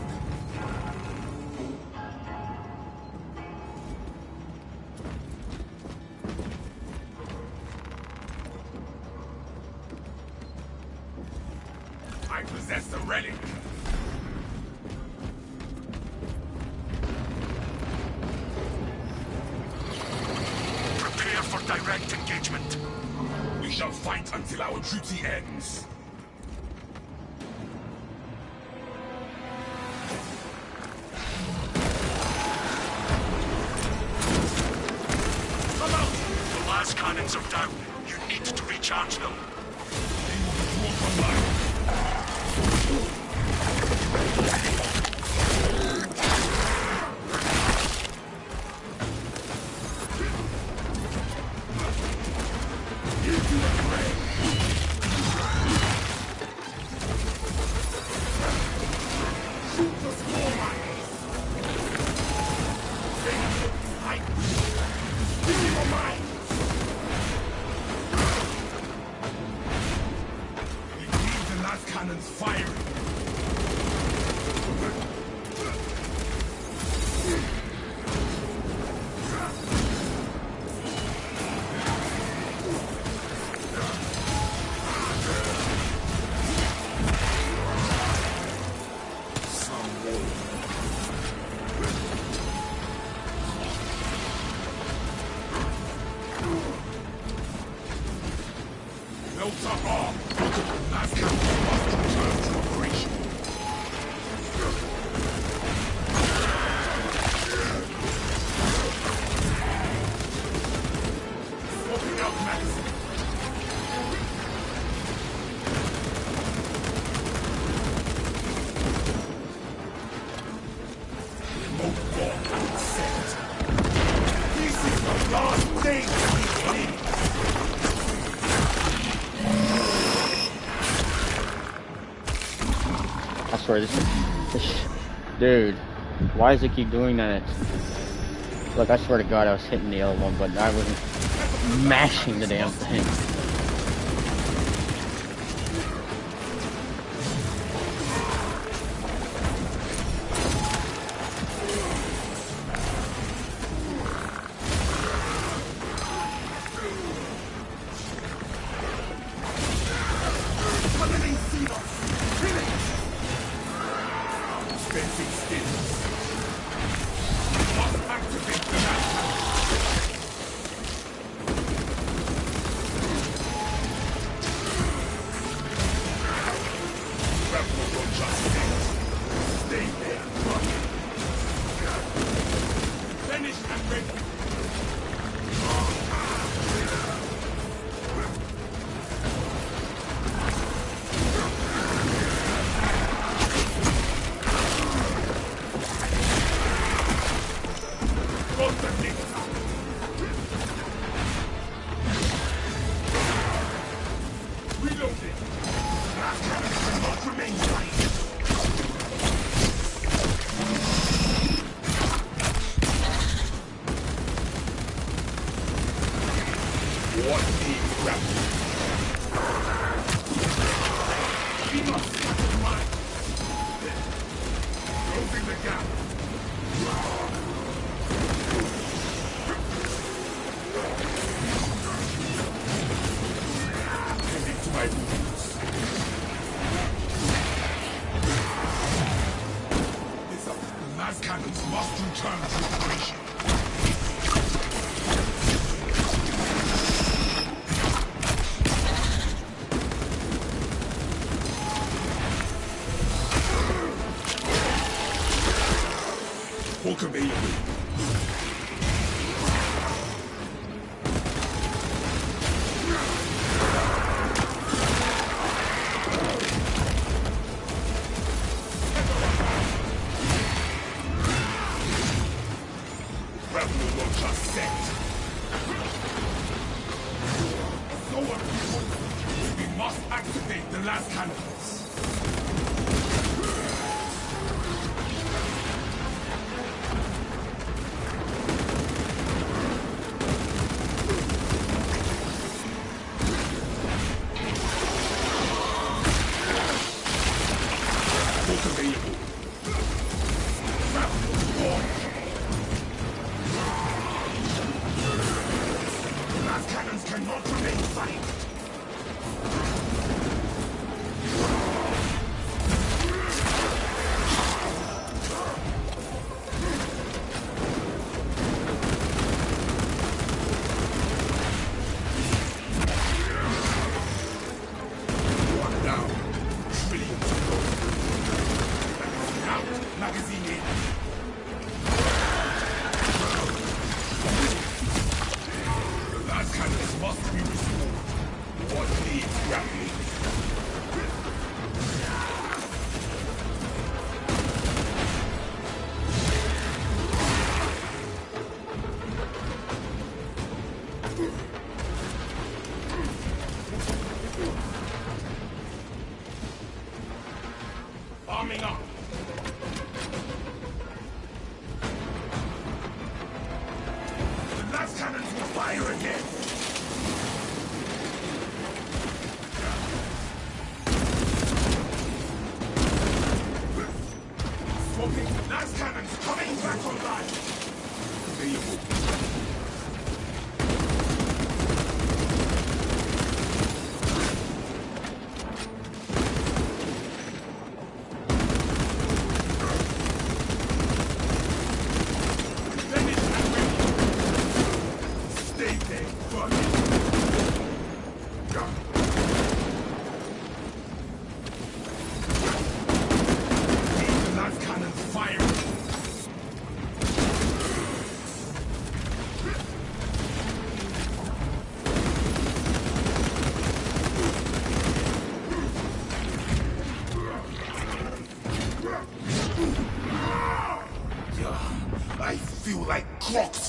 I possess the relic. Prepare for direct engagement. We shall fight until our duty ends. Cannons are down. You need to recharge them. They will withdraw from line. Into the fray. Shoot the small mines. Give me your mind. Cannons firing. I swear, this dude, why does it keep doing that? Look, I swear to God, I was hitting the L1 button. I wasn't mashing the damn thing.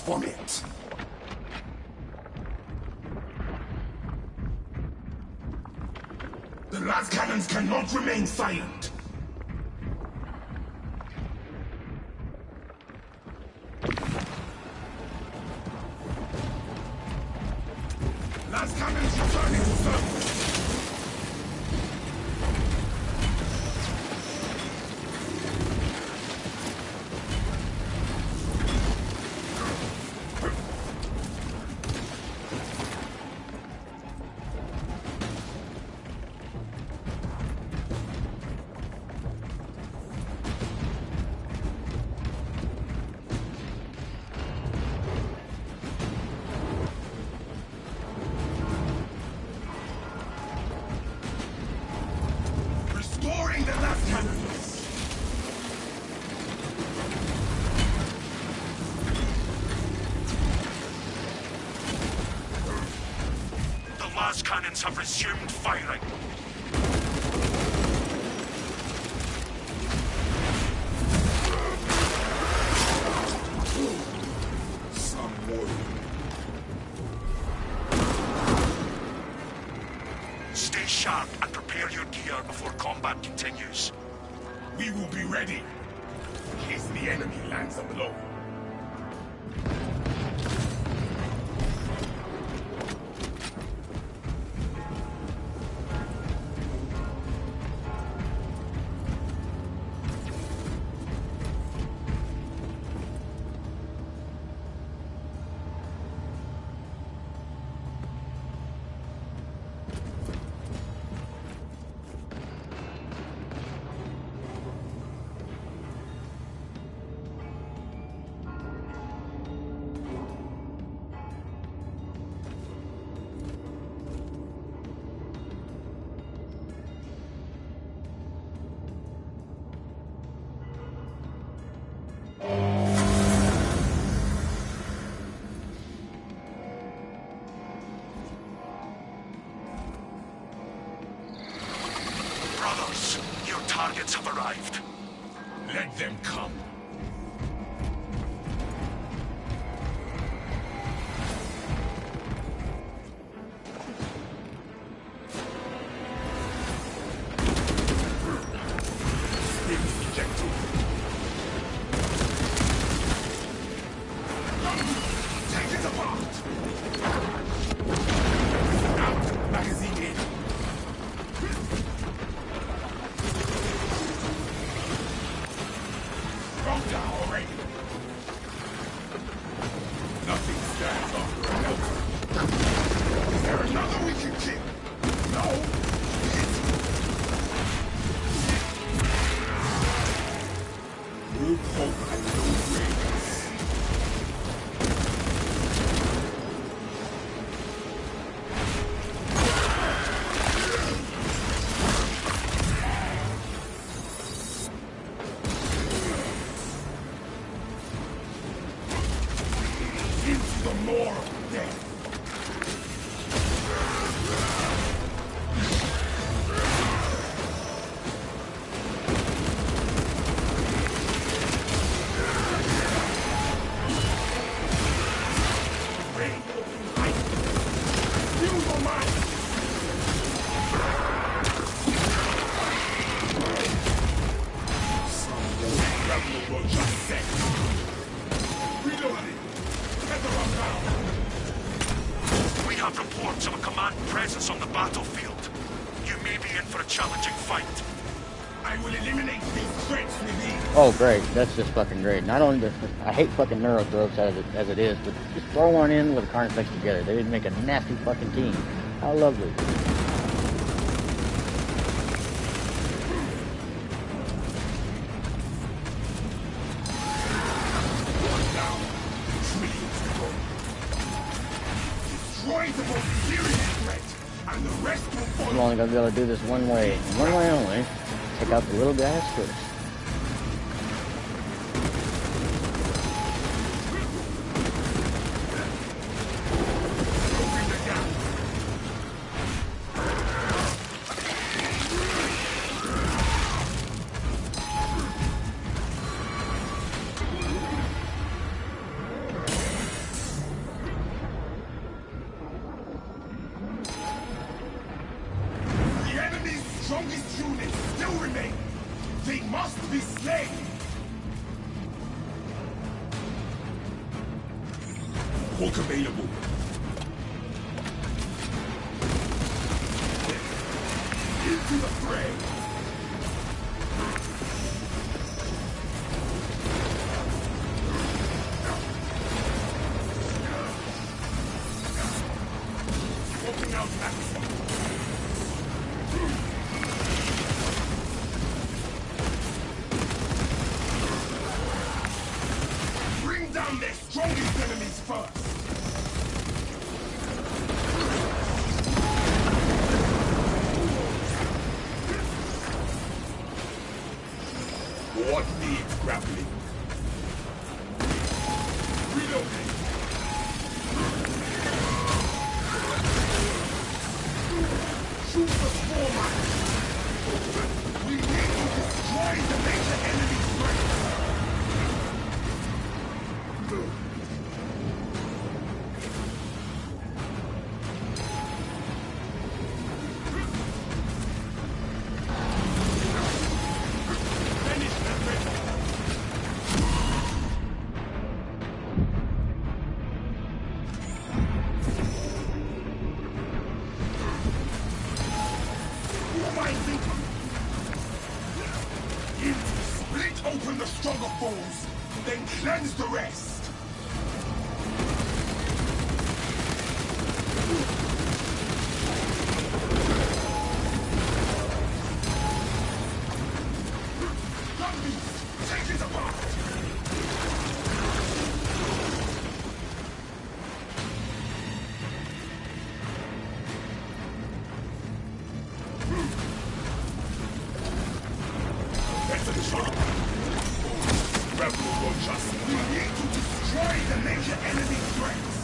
From it. The last cannons cannot remain silent. Last cannons returning to service. Cannons have resumed firing. Some more. Stay sharp and prepare your gear before combat continues. We will be ready in case the enemy lands a blow. Brothers, your targets have arrived. Let them come. Oh great, that's just fucking great. Not only does I hate fucking neurothroats as it is, but just throw one in with Carnifex together. They didn't make a nasty fucking team. How lovely. I'm only gonna be able to do this one way, and one way only. Take out the little guys first. to the fray! Swapping out Maxi. Bring down their strongest enemies first! What needs grappling? Reloading! Shoot the foreman! We need to destroy the major enemy threat! Split open the stronger foes, then cleanse the rest. Zombies, take it apart. We need to destroy the major enemy threats!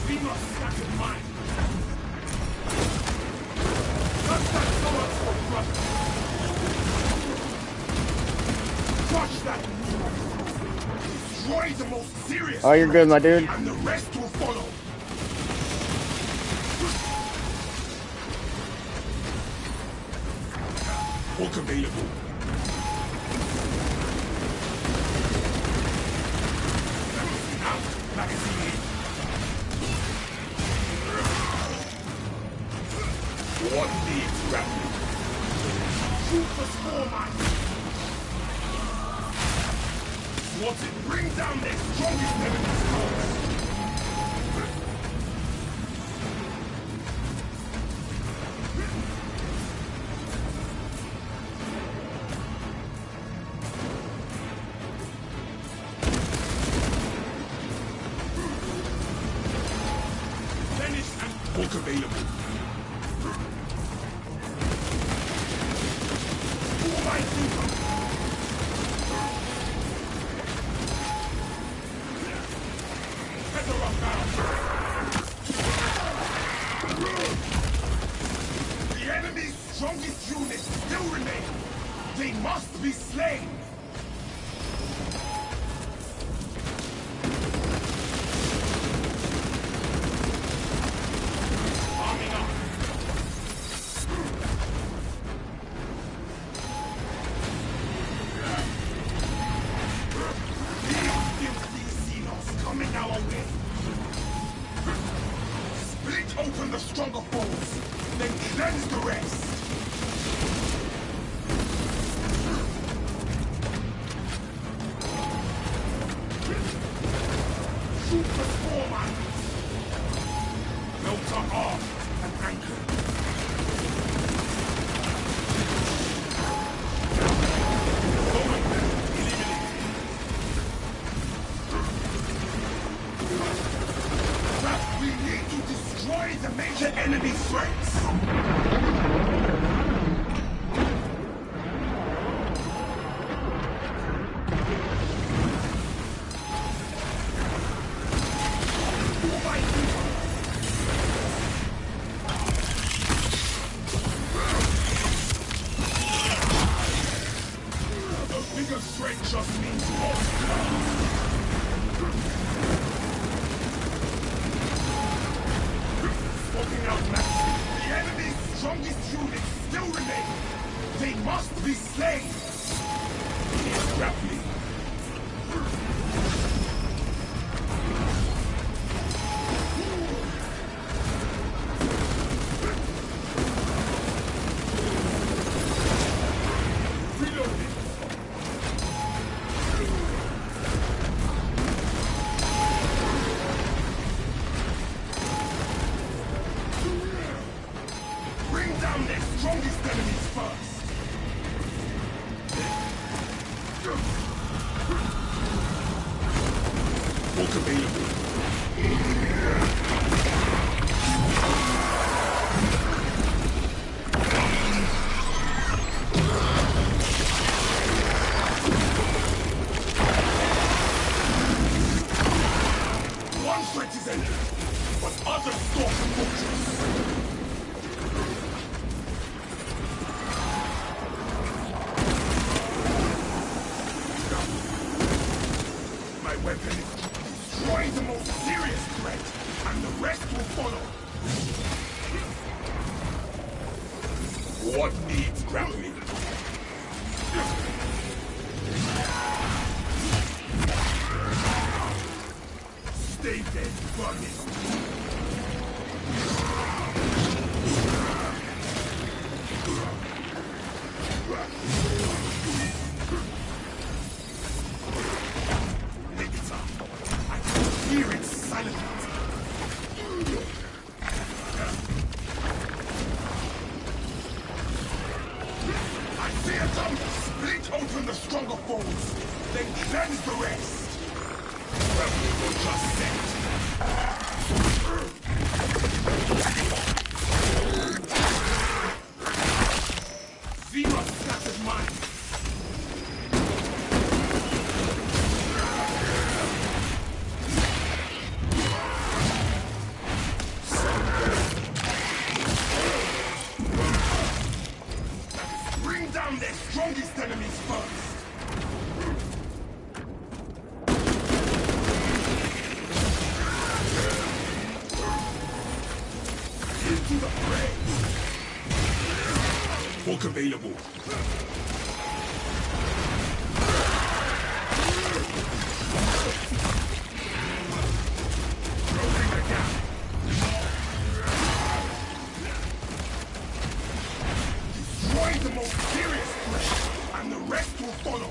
We must stack in mind! Let's not so much for brother! Crush that! Destroy the most serious. Oh, you're good, my dude. And the rest will follow. Walk available. Out. Magazine in. What needs grappling? Shoot the foreman. What's it? Bring down their strongest enemies first! Finish and walk available. Who am I thinking? The enemy's strongest units still remain. They must be slain. Arming up. These Xenos coming our way. Split open the stronger foes, then cleanse the rest. Shoot the foreman. Melter off and anchor. We need to destroy the major enemy threats. A bigger threat just means more. Out Maxi. The enemy's strongest units still remain. They must be slain. grappling. Available. Destroy the most serious threat, and the rest will follow.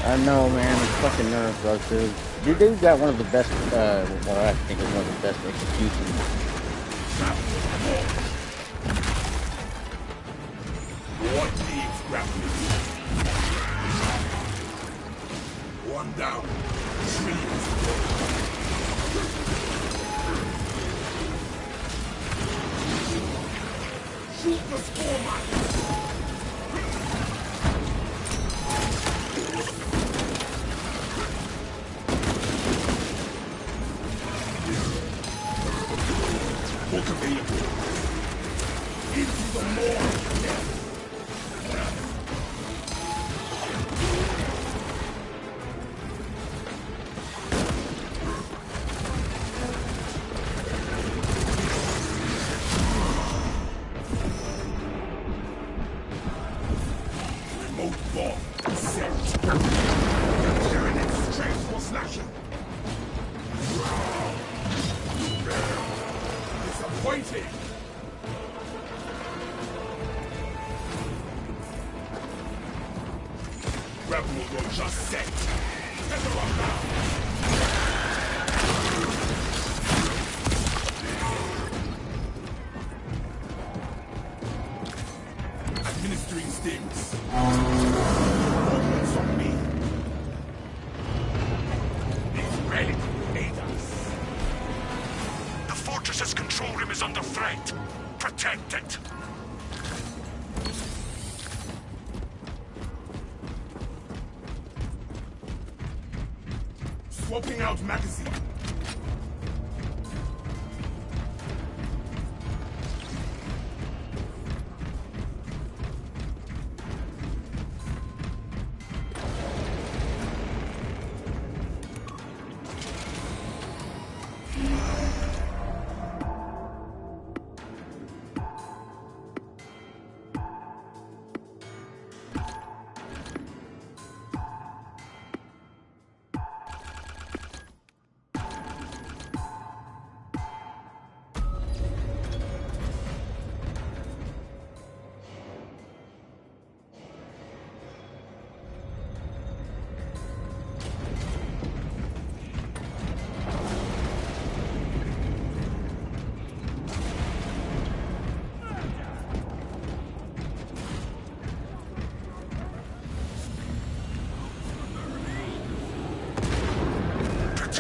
I know, man. It's fucking nerves, though, too. Dude's got one of the best, well, I think it's one of the best executions. What needs grappling? One down. Shoot the Sportman! Control room is under threat. Protect it! Swapping out magazine.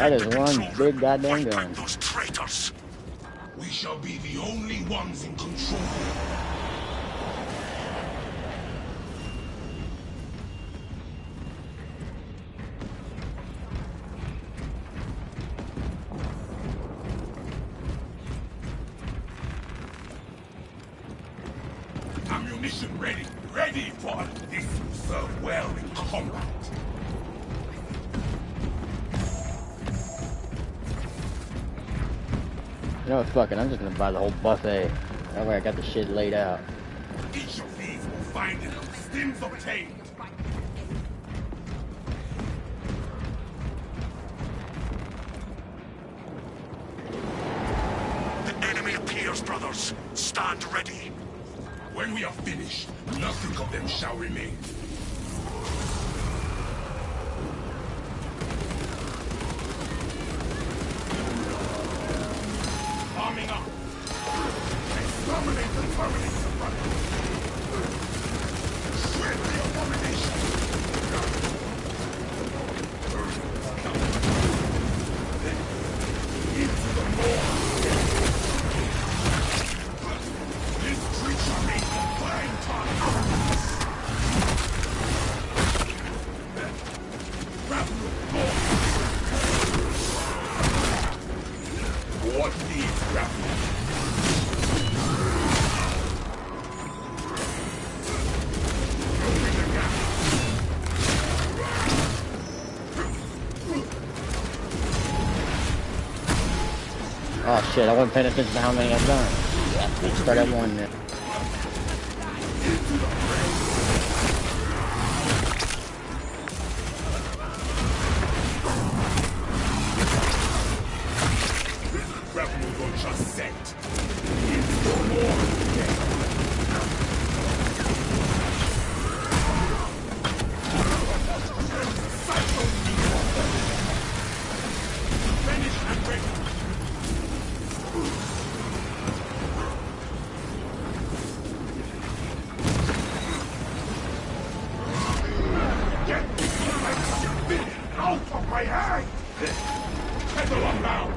That is one big goddamn gun. Those traitors. We shall be the only ones in control. Ammunition ready. Ready for this will serve well in combat. You know what, fuck it, I'm just gonna buy the whole buffet. That way I got the shit laid out. Each of these will find enough stims obtained. The enemy appears, brothers. Stand ready. When we are finished, nothing of them shall remain. Arming up. Exterminate the terminates of brother. Shred the abomination. Into the moor. This creature made the flying time. What needs grappling? Open the gap. Oh shit, I wasn't paying attention to how many I've done. Let's start at one then. Grappling will just set. Into the moor. Finish and break. Get this out of my hand! Pedal unbound!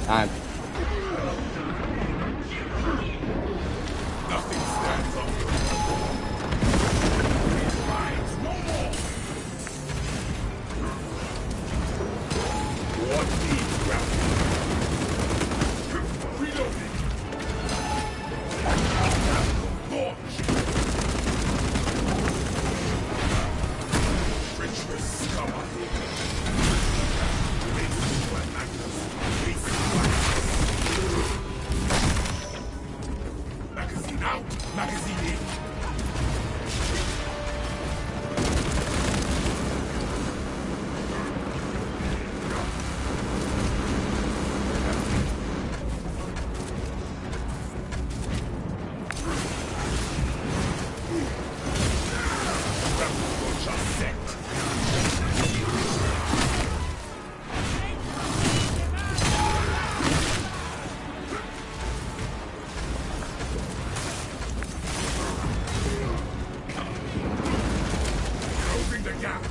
Time. Nothing stands up. Lines no more. What needs grappling? Reloading. Launch. Treacherous scum. Magazine out, magazine in. Just set. Closing the gap.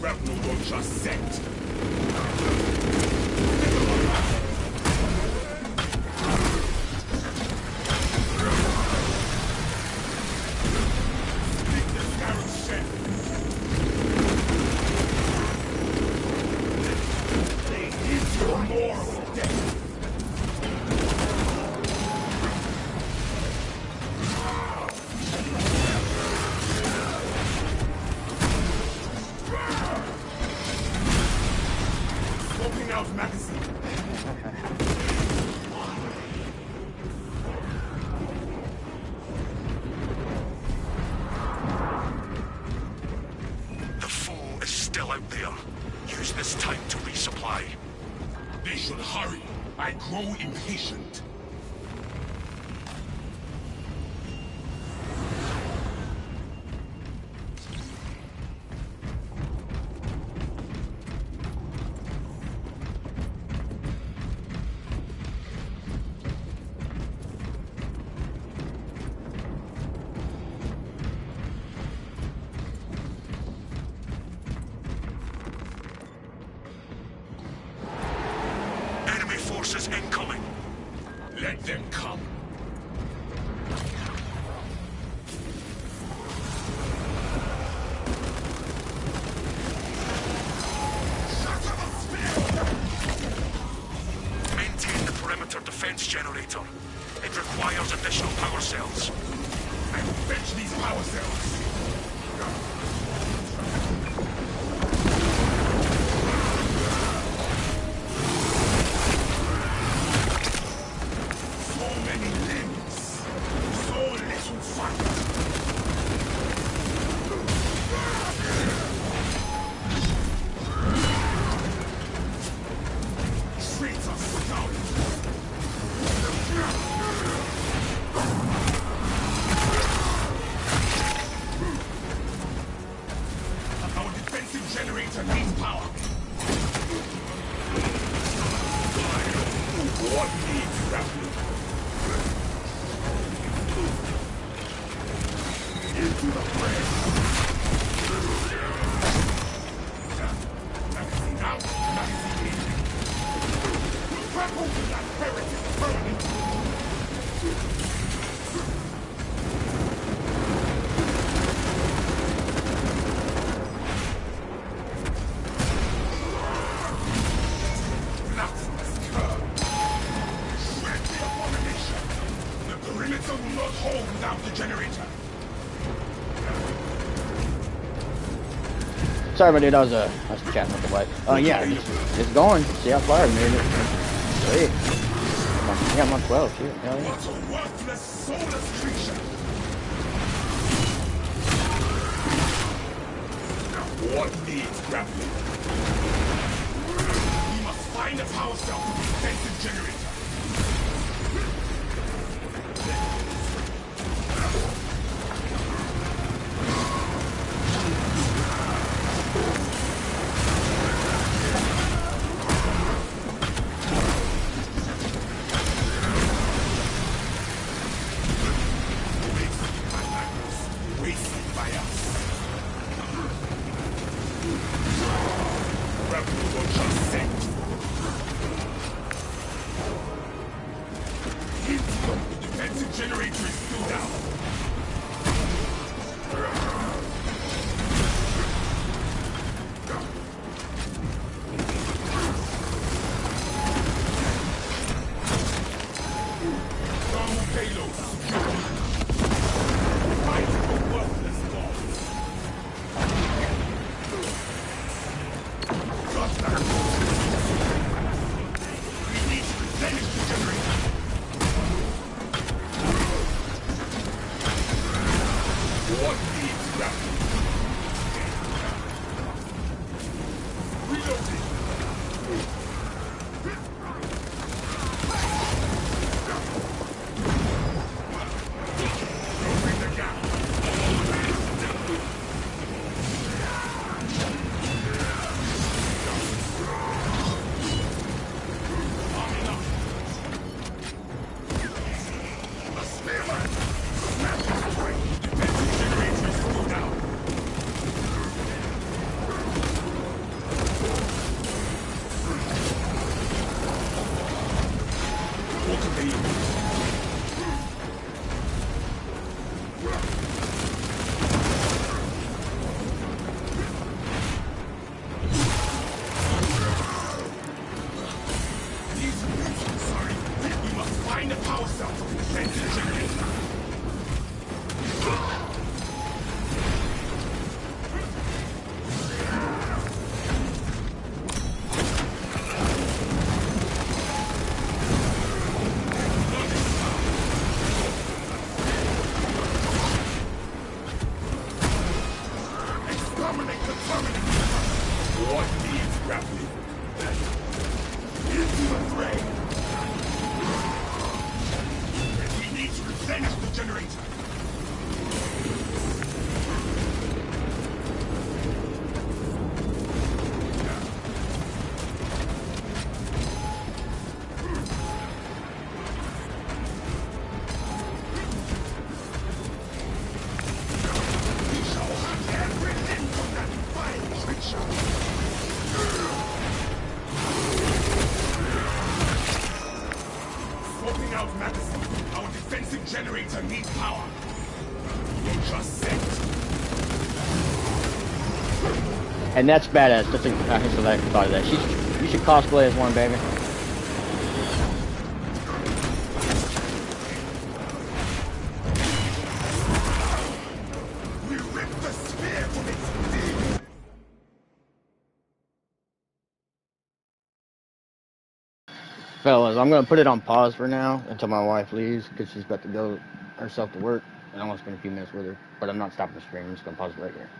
Grapple launcher set. Impatient. Enemy forces incoming. Let them come. Maintain the perimeter defense generator. It requires additional power cells. I will fetch these power cells. Sorry about it, I was chatting with the wife. Yeah, it's going. See how far I made it. Sweet. Yeah, I'm on 12, shit. Hell yeah. What a worthless, soulless creature! What needs grappling? We must find a power cell for the defensive generator. Dominate the terminus! What needs grappling? Into the fray! We need to replenish the generator! And that's badass. That's a, I thought of that. You should cosplay as one, baby. We rip the spear from its teeth. Fellas, I'm gonna put it on pause for now until my wife leaves because she's about to go herself to work, and I want to spend a few minutes with her. But I'm not stopping the stream. I'm just gonna pause it right here.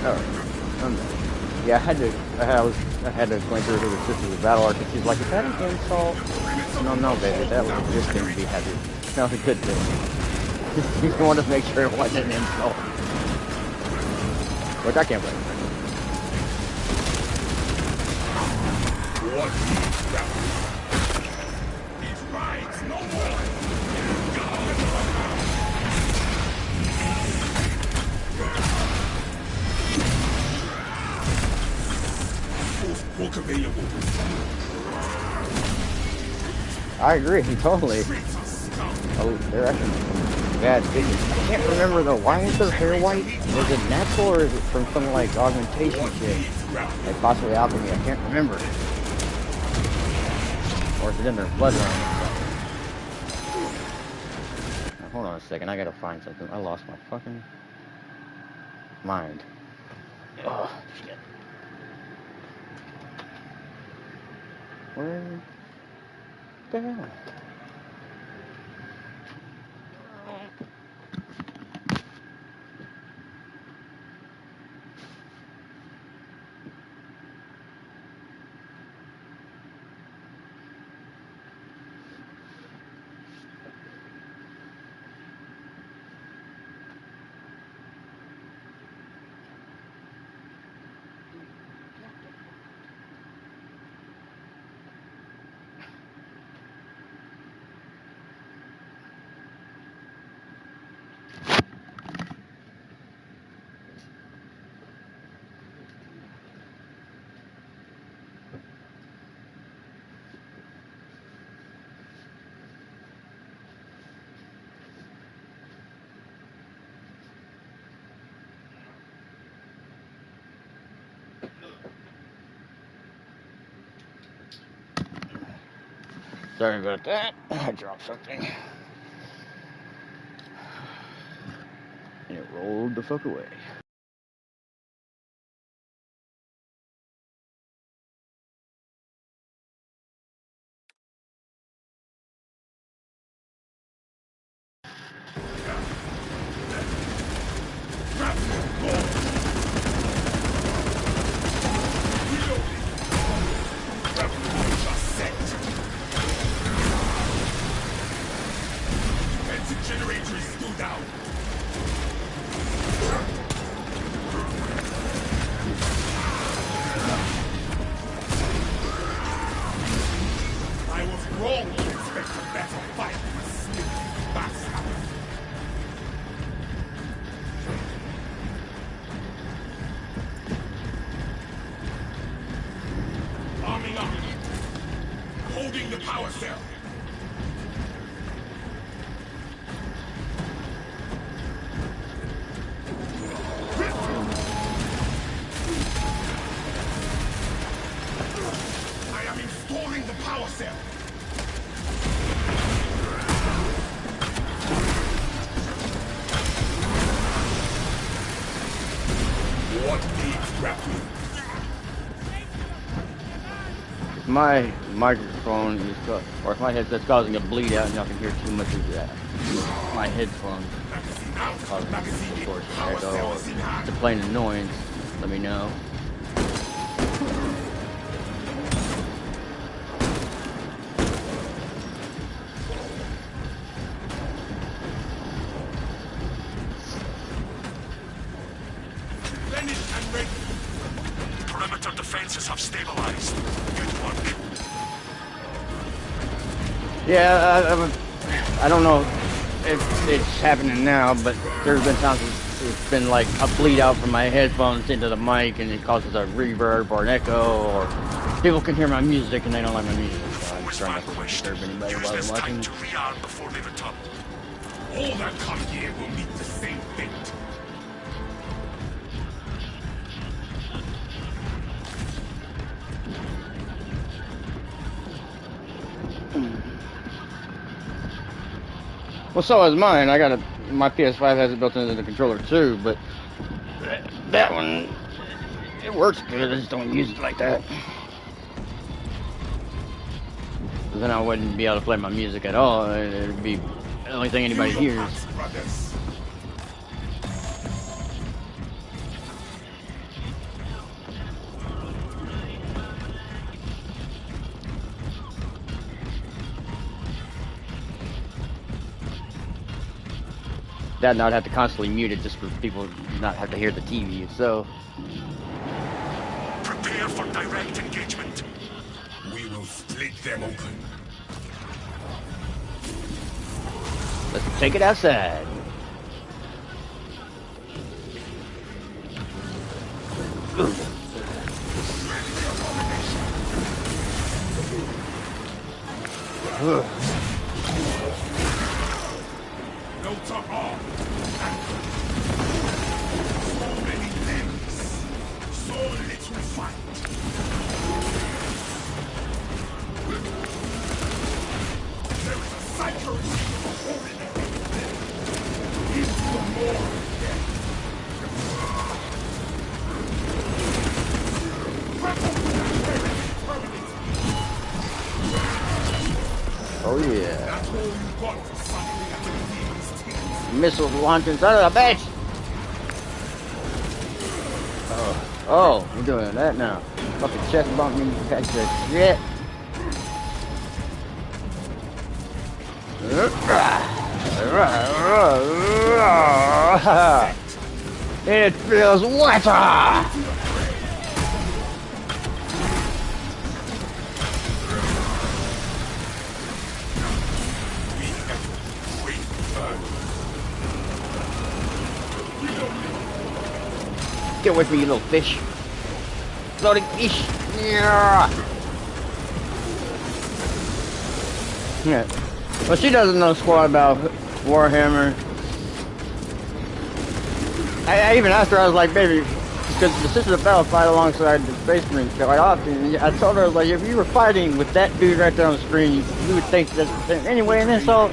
Alright, I'm done. Yeah, I had to explain to her who the Sisters of Battle are, because she's like, is that an insult? No, baby, that was a good thing to be happy. That was a good thing. You wanted to make sure it wasn't an insult. Which I can't blame her. What these rides no more. Talk available. I agree, totally. Traitor scum. Oh, they're actually bad figures. I can't remember though. Why is their hair white? Is it natural or is it from some like augmentation shit? Like possibly alchemy. I can't remember. Or is it in their bloodline? Now, hold on a second. I gotta find something. I lost my fucking mind. Oh shit. Where the hell? Sorry about that. I dropped something. And it rolled the fuck away. Generator is still down. I was wrong to expect a better fight from a sneaky bastard. Arming up. Holding the power cell. My microphone is, or if my headset's causing a bleed out and y'all can hear too much of that. My headphones causing, of course, echo. It's a plain annoyance. Let me know. Perimeter defenses have stabilized. Good work. Yeah, I don't know if it's happening now, but there's been times it's been like a bleed out from my headphones into the mic and it causes a reverb or an echo, or people can hear my music and they don't like my music. So I'm trying not to disturb anybody while they're watching. To rearm before they return. All that come here will meet the same fate. Well, so is mine. I got my PS5 has it built into the controller too, but that one, it works good. I just don't use it like that. Then I wouldn't be able to play my music at all. It'd be the only thing anybody hears. That and I'd have to constantly mute it just for people not have to hear the TV. So prepare for direct engagement. We will split them open. let's take it outside. No to harm. So many limbs. So little fight. There is a cycle into the more. Oh yeah. That's all you got for something at the demon's teeth. Missiles launching son of a bitch! Oh, we're doing that now. Fucking chest bump me, catch that shit. It feels wetter! Get away from you, little fish. Floating fish. Yeah. Well, she doesn't know squat about Warhammer. I even asked her, I was like, baby, because the Sisters of Battle fight alongside the Space Marines quite often. I told her, like, if you were fighting with that dude right there on the screen, you would think that's the thing. Anyway, and then so.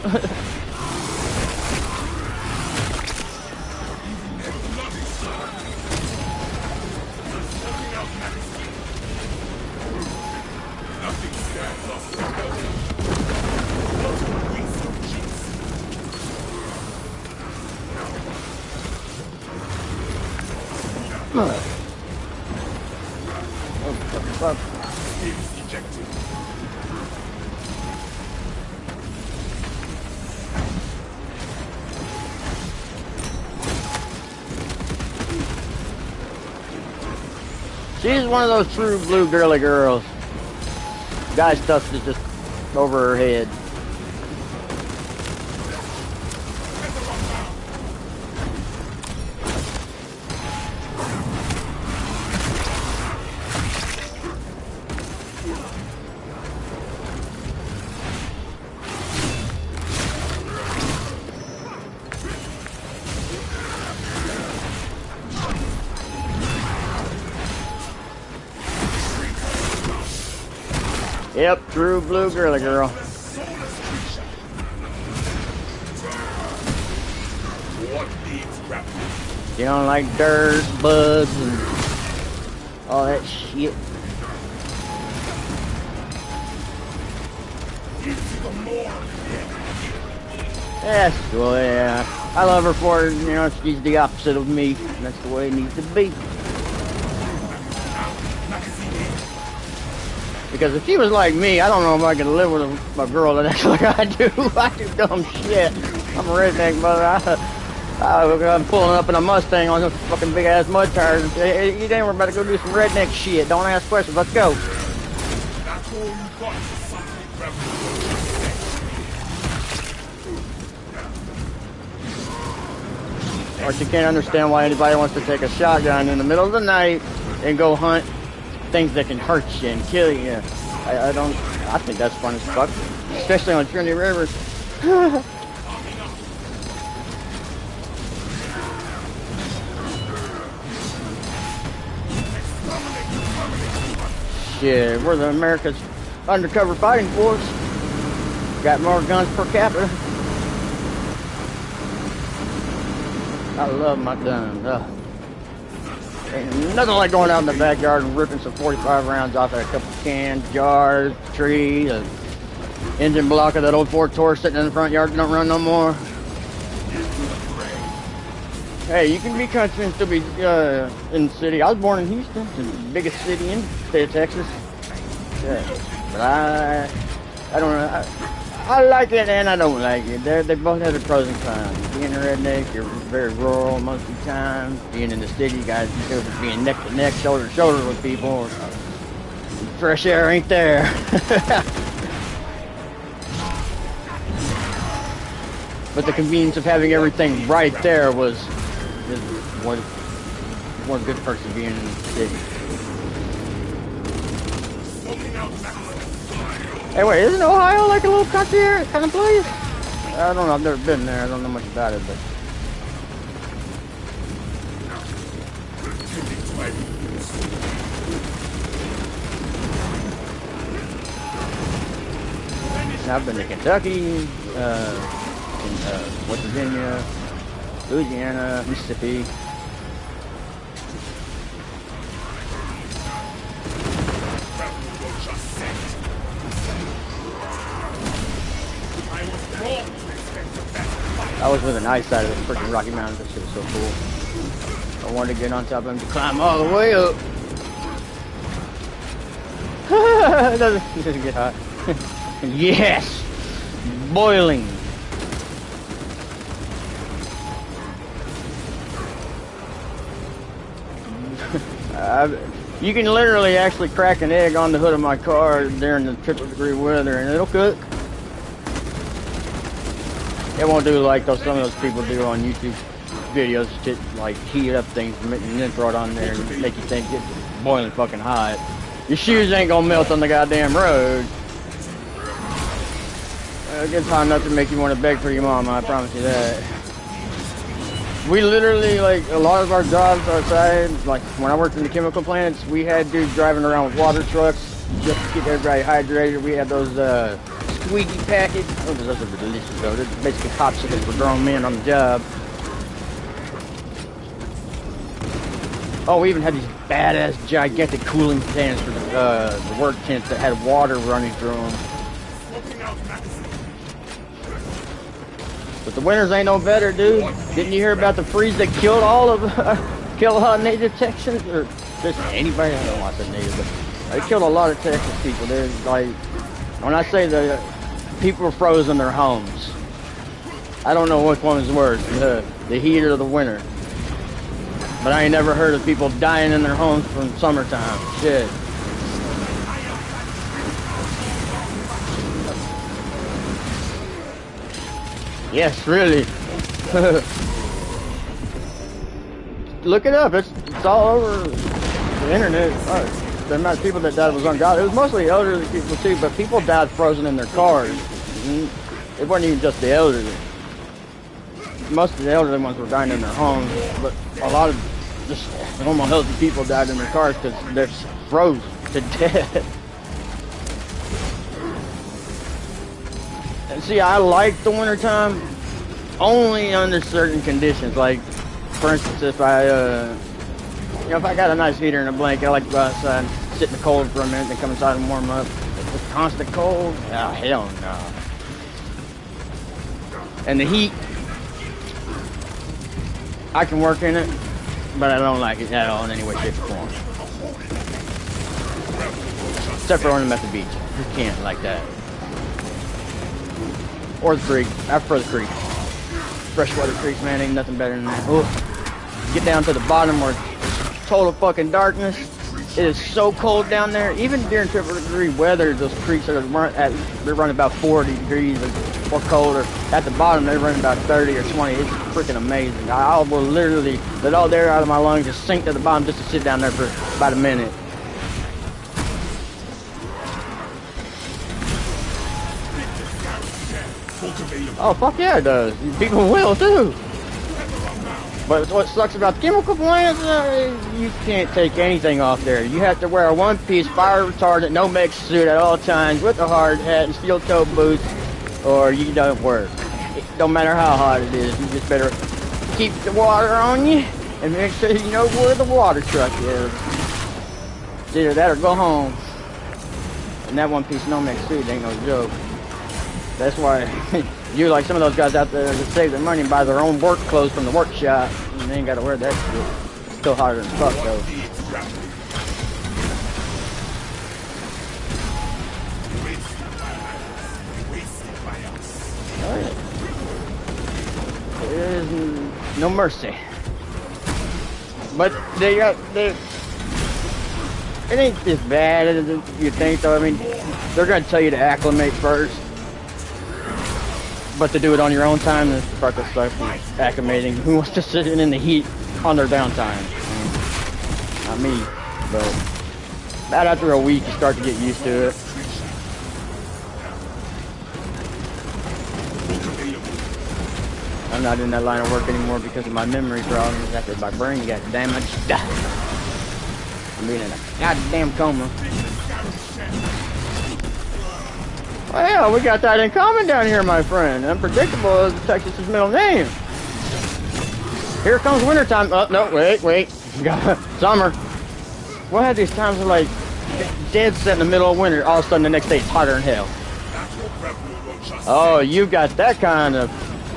She's one of those true blue girly girls. Guy stuff is just over her head. Yep, true blue girly girl. You don't like dirt, bugs, and all that shit. That's cool, yeah. I love her for it, you know, she's the opposite of me. That's the way it needs to be. Because if she was like me, I don't know if I could live with a girl that acts like I do. I do dumb shit. I'm a redneck, brother. I'm pulling up in a Mustang on those fucking big ass mud tires. And say, hey, you think we're about to go do some redneck shit? Don't ask questions. Let's go. Or she can't understand why anybody wants to take a shotgun in the middle of the night and go hunt things that can hurt you and kill you. I think that's fun as fuck. Especially on Trinity River. Shit, we're the America's undercover fighting force. Got more guns per capita. I love my guns. Ain't nothing like going out in the backyard and ripping some 45 rounds off of a couple cans, jars, trees, an engine block of that old Ford Taurus sitting in the front yard that don't run no more. Hey, you can be country and still be in the city. I was born in Houston, the biggest city in the state of Texas. Yeah. But I don't know. I like it and I don't like it. They both have their pros and cons. Being a redneck, you're very rural most of the time. Being in the city, you guys feel like being neck to neck, shoulder to shoulder with people. Fresh air ain't there. But the convenience of having everything right there was one good perks of being in the city. Hey, wait, isn't Ohio like a little country kind of place? I don't know, I've never been there, I don't know much about it, but... I've been to Kentucky, West Virginia, Louisiana, Mississippi. I was with the nice side of the freaking Rocky Mountains. That shit was so cool. I wanted to get on top of them to climb all the way up. It doesn't get hot. Yes! Boiling! You can literally actually crack an egg on the hood of my car during the 30-degree weather and it'll cook. It won't do like some of those people do on YouTube videos, to like heat up things and then throw it on there and make you think it's boiling fucking hot. Your shoes ain't gonna melt on the goddamn road. It gets hot enough to make you want to beg for your mama, I promise you that. We literally, like, a lot of our jobs outside, like when I worked in the chemical plants, we had dudes driving around with water trucks just to keep everybody hydrated. We had those squeaky packets. Oh, those are delicious though. They're basically popsicles for grown men on the job. Oh, we even had these badass, gigantic cooling fans for the work tents that had water running through them. But the winters ain't no better, dude. Didn't you hear about the freeze that killed all of, killed a lot of native Texans? Or just anybody, I don't want to say native, but it killed a lot of Texas people. There's like, when I say the people were frozen in their homes, I don't know which one is worse, the heat or the winter. But I ain't never heard of people dying in their homes from summertime. Shit. Yes, really. Look it up. It's all over the internet. The amount of people that died was ungodly. It was mostly elderly people too, but people died frozen in their cars. It wasn't even just the elderly. Most of the elderly ones were dying in their homes, but a lot of just normal healthy people died in their cars because they're froze to death. And see, I like the wintertime only under certain conditions. Like, for instance, if I, if I got a nice heater and a blanket, I like to go outside and sit in the cold for a minute, then come inside and warm up. If it's constant cold, oh, hell no. And the heat, I can work in it, but I don't like it at all in any way, shape, or form. Except for when I'm at the beach. You can't like that. Or the creek. I prefer the creek. Freshwater creeks, man, ain't nothing better than that. Ooh. Get down to the bottom where it's total fucking darkness. It is so cold down there. Even during 30-degree weather, those creeks are they're running about 40 degrees or colder. At the bottom, they're running about 30 or 20. It's freaking amazing. I will literally let all the air out of my lungs, just sink to the bottom just to sit down there for about a minute. Oh, fuck yeah, it does. People will, too. But what sucks about the chemical plants, you can't take anything off there. You have to wear a one-piece fire retardant, no mix suit at all times with a hard hat and steel-toe boots, or you don't work. It don't matter how hot it is. You just better keep the water on you and make sure you know where the water truck is. It's either that or go home. And that one-piece no mix suit ain't no joke. That's why you like some of those guys out there that save their money and buy their own work clothes from the workshop, and they ain't got to wear that shit. It's still hotter than fuck, though. There's no mercy. But it ain't as bad as you think, though. I mean, they're going to tell you to acclimate first. But to do it on your own time, and start to start acclimating. Who wants to sit in the heat on their downtime? Not me, but about after a week, you start to get used to it. I'm not in that line of work anymore because of my memory problems after my brain got damaged. I'm being in a goddamn coma. Well, hell, we got that in common down here, my friend. Unpredictable is Texas's middle name. Here comes wintertime. Oh, no, wait. Summer. What had these times of like dead set in the middle of winter, all of a sudden the next day it's hotter than hell. Oh, you got that kind of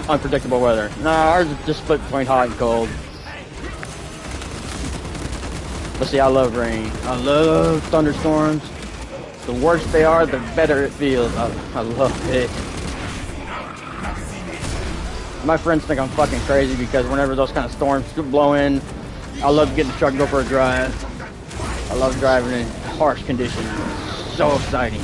unpredictable weather. Nah, ours is just split between hot and cold. But see, I love rain. I love thunderstorms. The worse they are, the better it feels. I love it. My friends think I'm fucking crazy because whenever those kind of storms blow in, I love getting the truck and go for a drive. I love driving in harsh conditions. It's so exciting.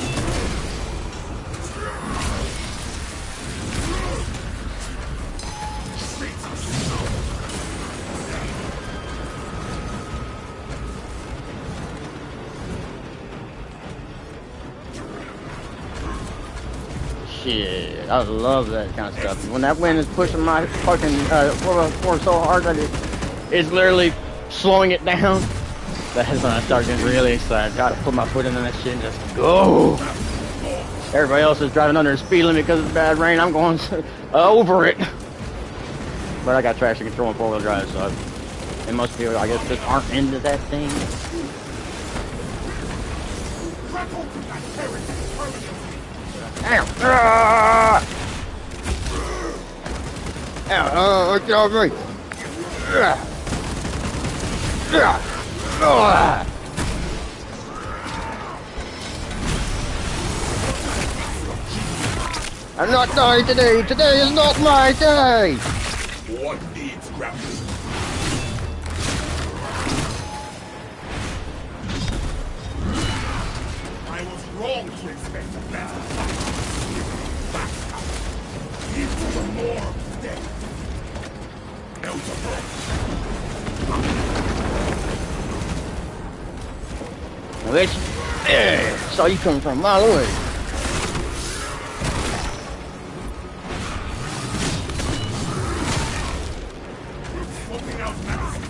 Shit, I love that kind of stuff. When that wind is pushing my fucking 4x4 so hard that it's literally slowing it down, that's when I start getting really excited. Gotta put my foot in that shit and just go. Everybody else is driving under the speed limit because of the bad rain. I'm going over it. But I got traction control and 4-wheel drive, so and most people, I guess, just aren't into that thing. Ow! Ow! Get off me! I'm not dying today! Today is not my day! What needs grappling? I was wrong to expect a better fight. Back up. Into the more death. Notable. Which, saw you coming from a mile away. Swapping out magazine.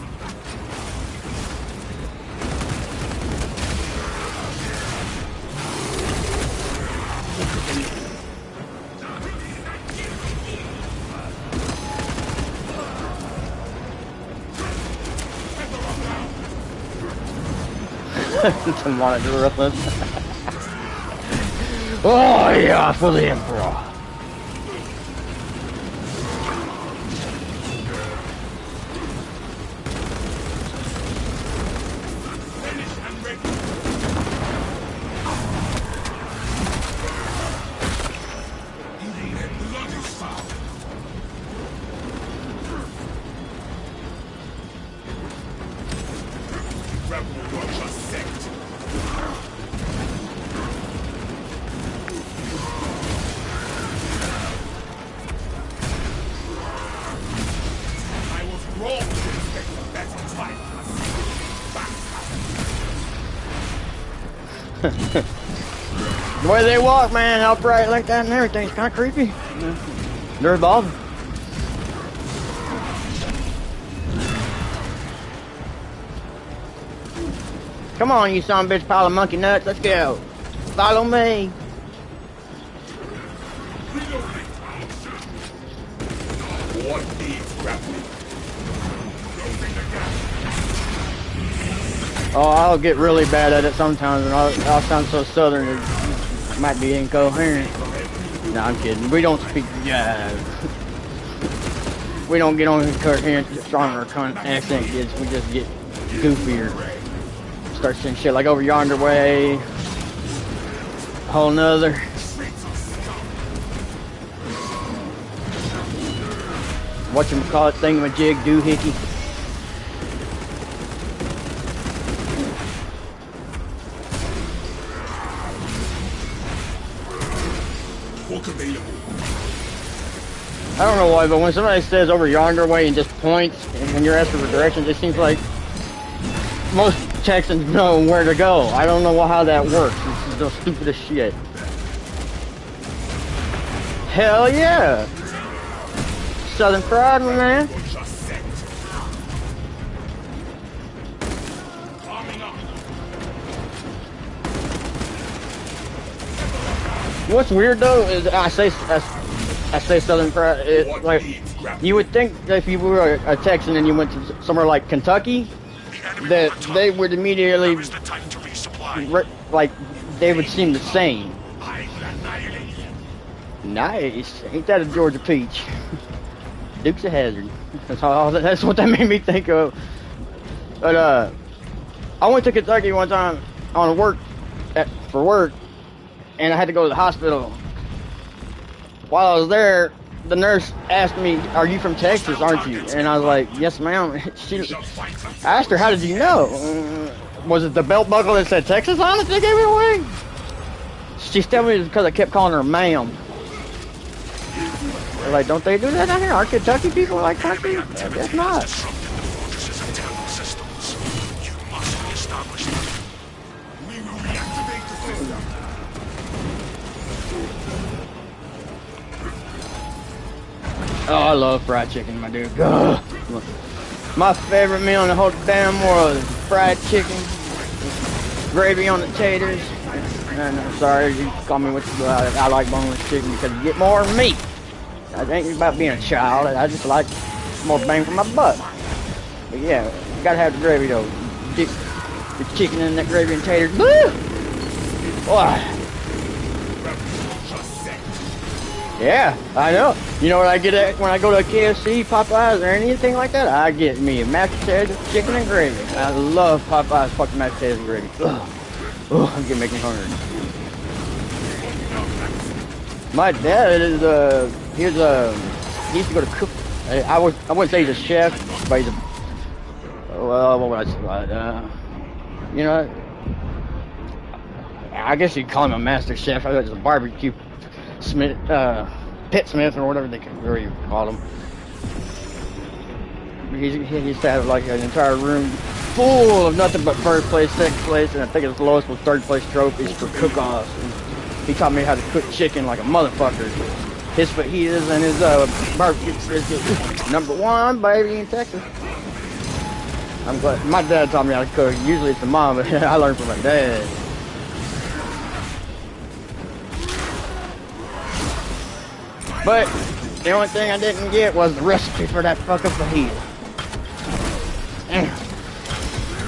To monitor relentless. Oh yeah, for the Emperor. The way they walk, man, upright like that and everything, it's kind of creepy. They're evolving. Come on, you son of a bitch pile of monkey nuts, let's go. Follow me. What needs grappling? Oh, I'll get really bad at it sometimes, and I'll sound so southern it might be incoherent. No, I'm kidding. We don't speak jive. We don't get on incoherent, stronger accent kids. We just get goofier. Start saying shit like over yonder way. A whole nother. Whatchamacallit thingamajig doohickey. I don't know why, but when somebody says over yonder way and just points and you're asking for directions, it seems like most Texans know where to go. I don't know how that works. This is the stupidest shit. Hell yeah! Southern pride, my man. What's weird though is I say Southern pride. It's like you would think that if you were a Texan and you went to somewhere like Kentucky, that they would immediately like they would seem the same. Nice, ain't that a Georgia peach? Dukes of Hazzard. That's what that made me think of. But I went to Kentucky one time on for work, and I had to go to the hospital. While I was there, the nurse asked me, "Are you from Texas, aren't you?" And I was like, "Yes, ma'am." I asked her, "How did you know? Was it the belt buckle that said Texas on it that gave it away?" She told me it's because I kept calling her ma'am. They're like, don't they do that down here? Aren't Kentucky people like country? I guess not. Oh, I love fried chicken, my dude. Ugh. My favorite meal in the whole damn world is fried chicken, gravy on the taters. And I'm sorry, you call me what you I like boneless chicken because you get more meat. I ain't about being a child. I just like more bang for my buck. But yeah, you gotta have the gravy though. Dip the chicken in that gravy and taters. Woo! Boy. Yeah, I know. You know what I get at when I go to a KFC, Popeyes, or anything like that? I get me a mashed potatoes, chicken, and gravy. I love Popeyes fucking mashed potatoes and gravy. Ugh. Oh, I'm gonna make me hungry. My dad is he used to go to cook. I wouldn't say he's a chef, but he's a what would I say? You know, I guess you'd call him a master chef. I was a barbecue smith, pit smith, or whatever they call him. He used to have like an entire room full of nothing but first place, second place, and I think his lowest was third place trophies for cook-offs. He taught me how to cook chicken like a motherfucker. His fajitas and his barbecue brisket, #1 baby in Texas. I'm glad my dad taught me how to cook. Usually it's the mom, but I learned from my dad. But the only thing I didn't get was the recipe for that fucking fajita. Damn.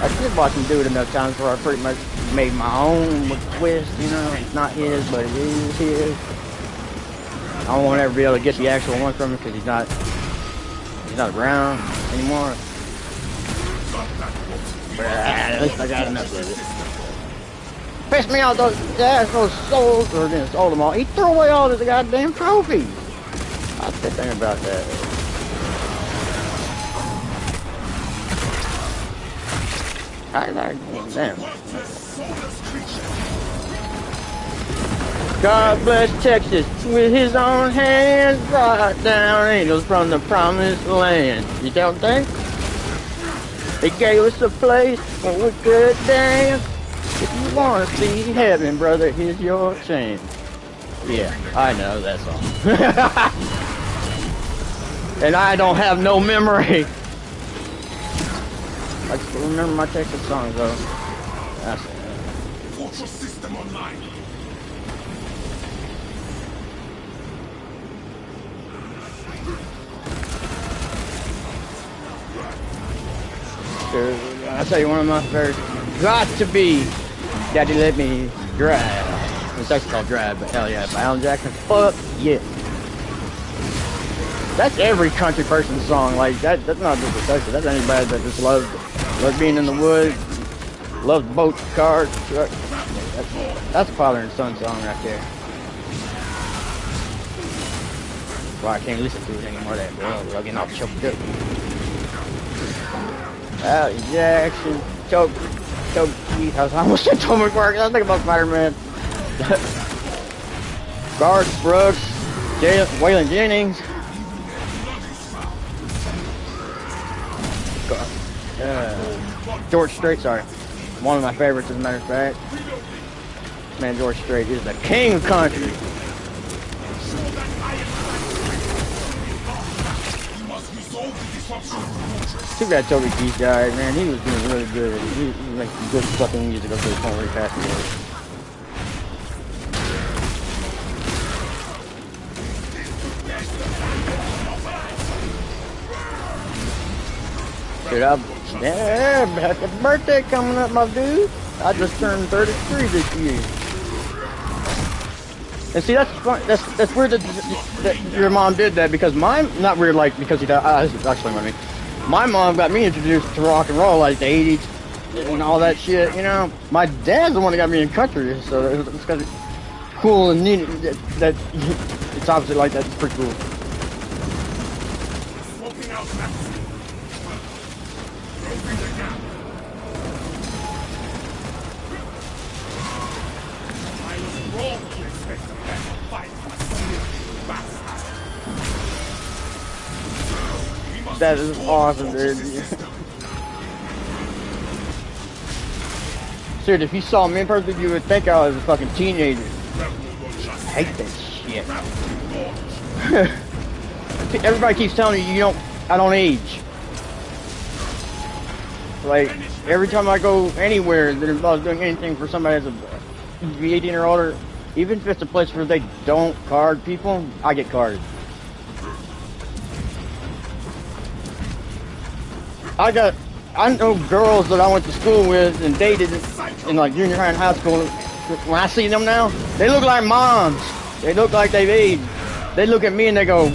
I did watch him do it enough times where I pretty much made my own with a twist, you know. It's not his, but it is his. I won't ever be able to get the actual one from him because he's not around anymore. But at least I got enough of it. Pissed me off, those souls, or then sold them all. He threw away all the goddamn trophies. I was thinking about that. Damn. God bless Texas with his own hands, brought down angels from the promised land. You don't think? He gave us a place where we could dance. If you want to see heaven, brother, here's your chance. Yeah, I know that song. And I don't have no memory. I still remember my Texas songs though. That's it. Fortress system online. I'll tell you one of my favorites. Got to be Daddy Let Me Drive. It's actually called Drive, but hell yeah, by Alan Jackson. Fuck yeah. That's every country person's song. Like that's not just a Texas. That's anybody that just loves being in the woods, loves boats, cars, trucks. That's a father and son song right there. Well, I can't listen to it anymore. That girl, I'm getting all choked up. Jackson, choke. I almost said Tom McQuarrie. I was thinking about Spider-Man. Garth Brooks, Waylon Jennings. George Strait, sorry. One of my favorites, as a matter of fact. Man, George Strait is the king of country. Too bad Toby Keith died, man. He was doing really good. He was making good fucking music up to the point where he passed away. Dude, yeah, happy birthday coming up, my dude. I just turned 33 this year. And see, that's fun. That's weird that your mom did that, because mine, not weird like because he died. I'll explain what I mean. My mom got me introduced to rock and roll like the 80s and all that shit, you know. My dad's the one that got me in country, so it's kind of cool and neat that it's obviously like that. It's pretty cool. That is awesome, dude. Dude, if you saw me in person, you would think I was a fucking teenager. I hate that shit. Everybody keeps telling me I don't age. Like, every time I go anywhere that involves doing anything for somebody that's a 18 or older, even if it's a place where they don't card people, I get carded. I know girls that I went to school with and dated in like junior high and high school. When I see them now, they look like moms. They look like they've aged. They look at me and they go,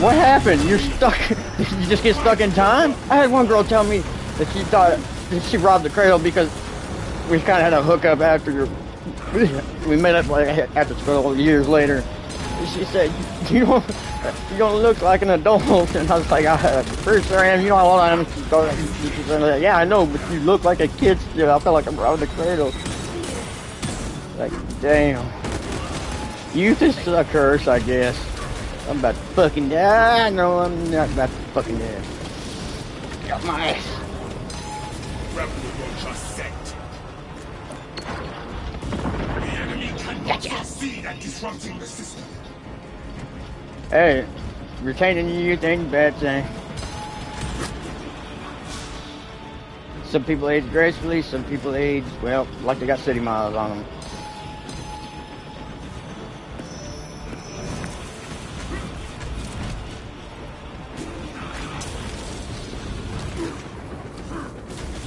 "What happened? You're stuck. You just get stuck in time?" I had one girl tell me that she thought that she robbed the cradle because we kind of had a hookup after we met up like after school years later. She said, you don't look like an adult. And I was like, first I am, you know how old I am. She said, yeah, I know, but you look like a kid still. I felt like I'm robbing the cradle. Like, damn. Youth is a curse, I guess. I'm about to fucking die. No, I'm not about to fucking die. Got my ass. The enemy cannot succeed at disrupting the system. Hey, retaining your youth ain't a bad thing. Some people age gracefully, some people age, well, like they got city miles on them.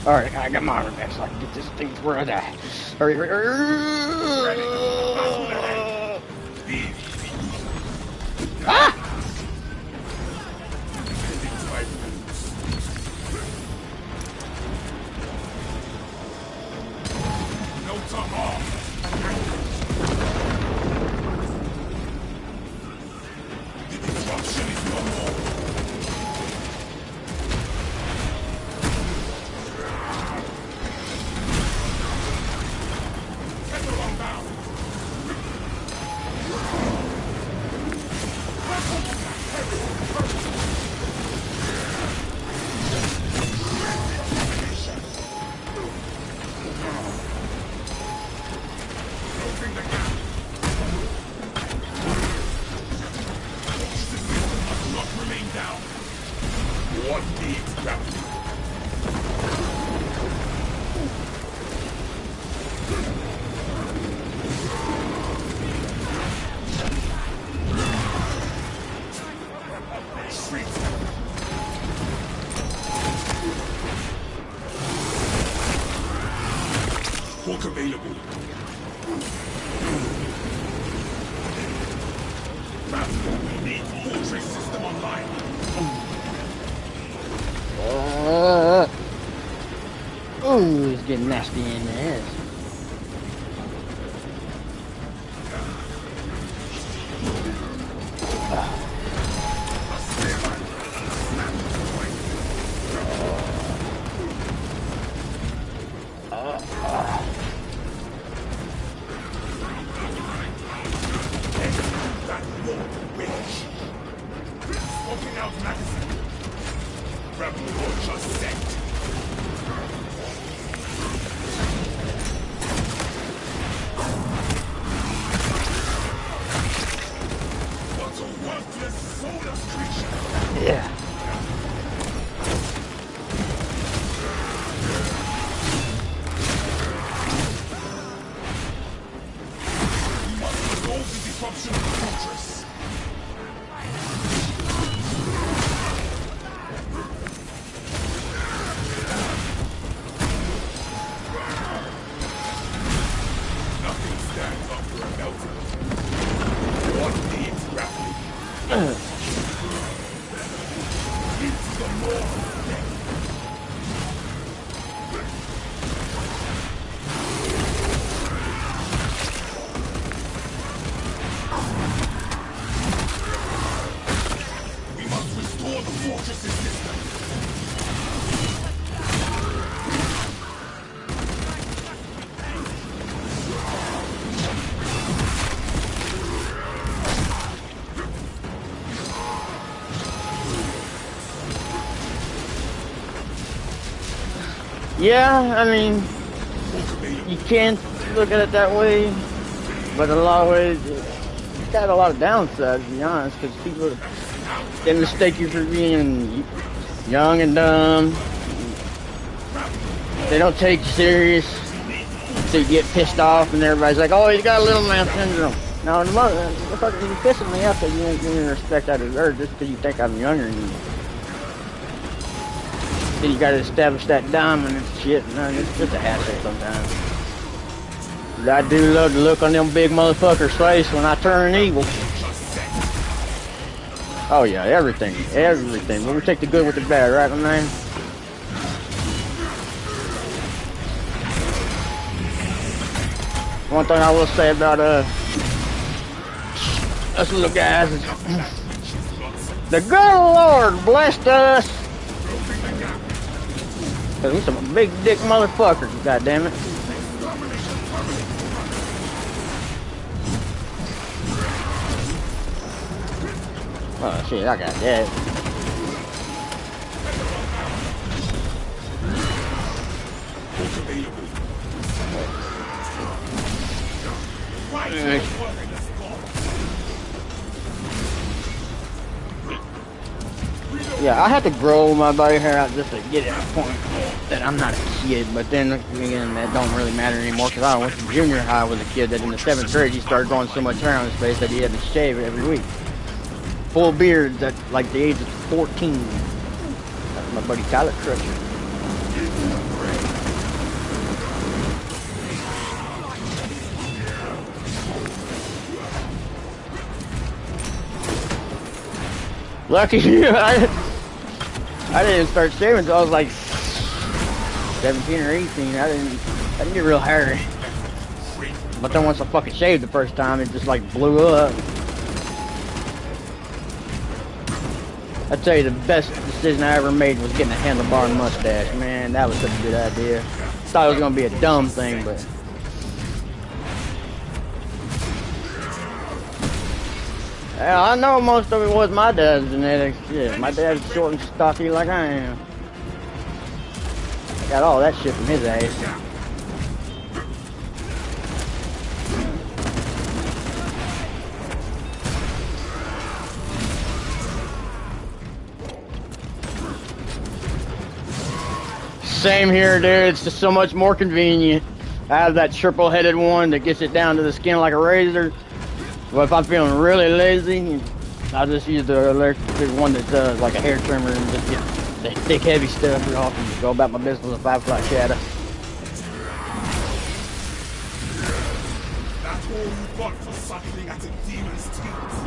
Alright, I got my armor back so I can get this thing to where I die. Hurry, hurry, hurry! Ah! No time off. The disruption is no more. Work available. We need fortress system online. Ooh, it's getting nasty in there. Yeah, I mean, you can't look at it that way, but in a lot of ways, it's got a lot of downsides, to be honest, because people, they mistake you for being young and dumb. They don't take you serious, so you get pissed off, and everybody's like, oh, he's got a little man syndrome. Now, the motherfucker, you pissing me off that you ain't giving me the respect I deserve just because you think I'm younger than you. Then you gotta establish that dominance shit, and it's just a hassle sometimes. But I do love the look on them big motherfuckers' face when I turn evil. Oh yeah, everything. But we take the good with the bad, right, my man? One thing I will say about us little guys is the good Lord blessed us. Cause we some big dick motherfuckers, goddammit. Oh shit, I got that. Yeah, I had to grow my body hair out just to get it to a point that I'm not a kid, but then again, that don't really matter anymore because I went to junior high with a kid that in the 7th grade he started growing so much hair on his face that he had to shave it every week. Full beard at like the age of 14. That's my buddy Tyler Crusher. Lucky you, I didn't start shaving until I was like 17 or 18. I didn't get real hairy. But then once I fucking shaved the first time, it just like blew up. I tell you, the best decision I ever made was getting a handlebar mustache. Man, that was such a good idea. Thought it was gonna be a dumb thing, but yeah, I know most of it was my dad's genetics. Yeah, my dad's short and stocky like I am. Got all that shit from his ass. Same here, dude. It's just so much more convenient. I have that triple-headed one that gets it down to the skin like a razor. But if I'm feeling really lazy, I'll just use the electric one that does like a hair trimmer and just get the thick, heavy stuff off and just go about my business with a 5 o'clock shadow.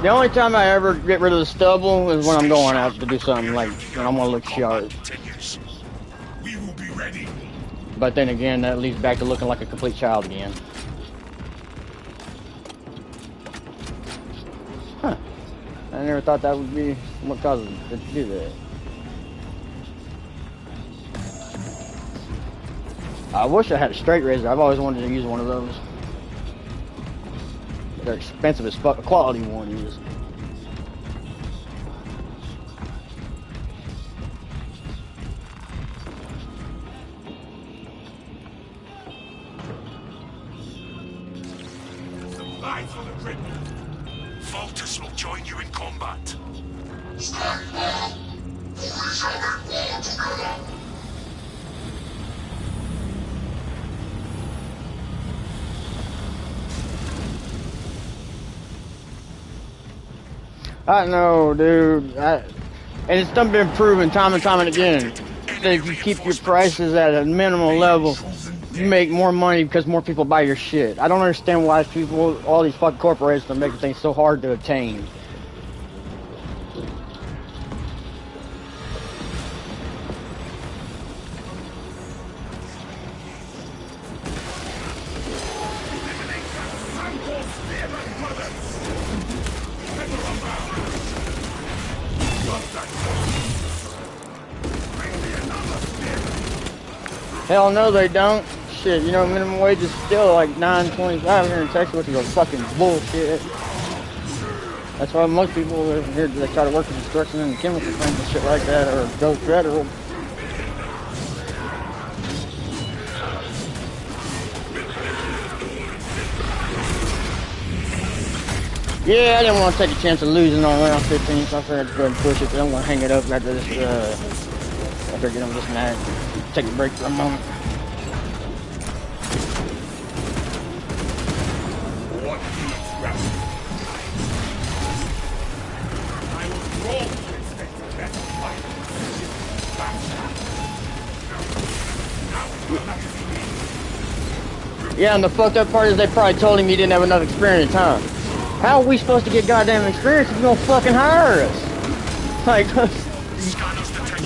The only time I ever get rid of the stubble is when I'm going out to do something like when I want to look sharp. We will be ready. But then again, that leads back to looking like a complete child again. Huh. I never thought that would be what causes it to do that. I wish I had a straight razor. I've always wanted to use one of those. They're expensive as fuck. A quality one is. Voltus will join you in combat. Stand well. We shall make war together. I know, dude. And it's been proven time and time and again that if you keep your prices at a minimal level, you make more money because more people buy your shit. I don't understand why people, all these fucking corporations are making things so hard to obtain. Hell no, they don't. Shit, you know, minimum wage is still like $9.25 here in Texas, which is a fucking bullshit. That's why most people here, they try to work in construction and chemical things and shit like that, or go federal. Yeah, I didn't want to take a chance of losing on round 15, so I figured I'd go and push it, but I'm going to hang it up after this, after I get on this match. Take a break for a moment. What needs rapid? I was wrong to expect a better fight. Yeah, and the fucked up part is they probably told him he didn't have enough experience, huh? How are we supposed to get goddamn experience if you don't fucking hire us? Like,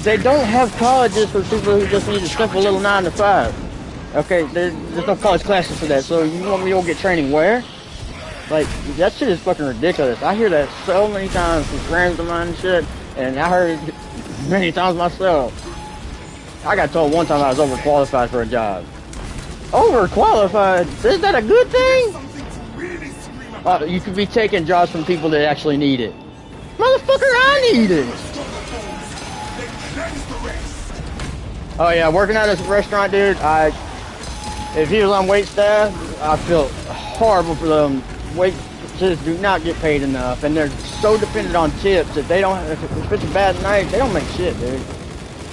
they don't have colleges for people who just need a simple little 9 to 5. Okay, there's no college classes for that, so you want me to go get training where? Like, that shit is fucking ridiculous. I hear that so many times from friends of mine and shit, and I heard it many times myself. I got told one time I was overqualified for a job. Overqualified? Is that a good thing? You could be taking jobs from people that actually need it. Motherfucker, I need it! Oh yeah, working at a restaurant, dude, if he was on wait staff, I feel horrible for them. Waitresses do not get paid enough, and they're so dependent on tips that they don't, if it's a bad night, they don't make shit, dude.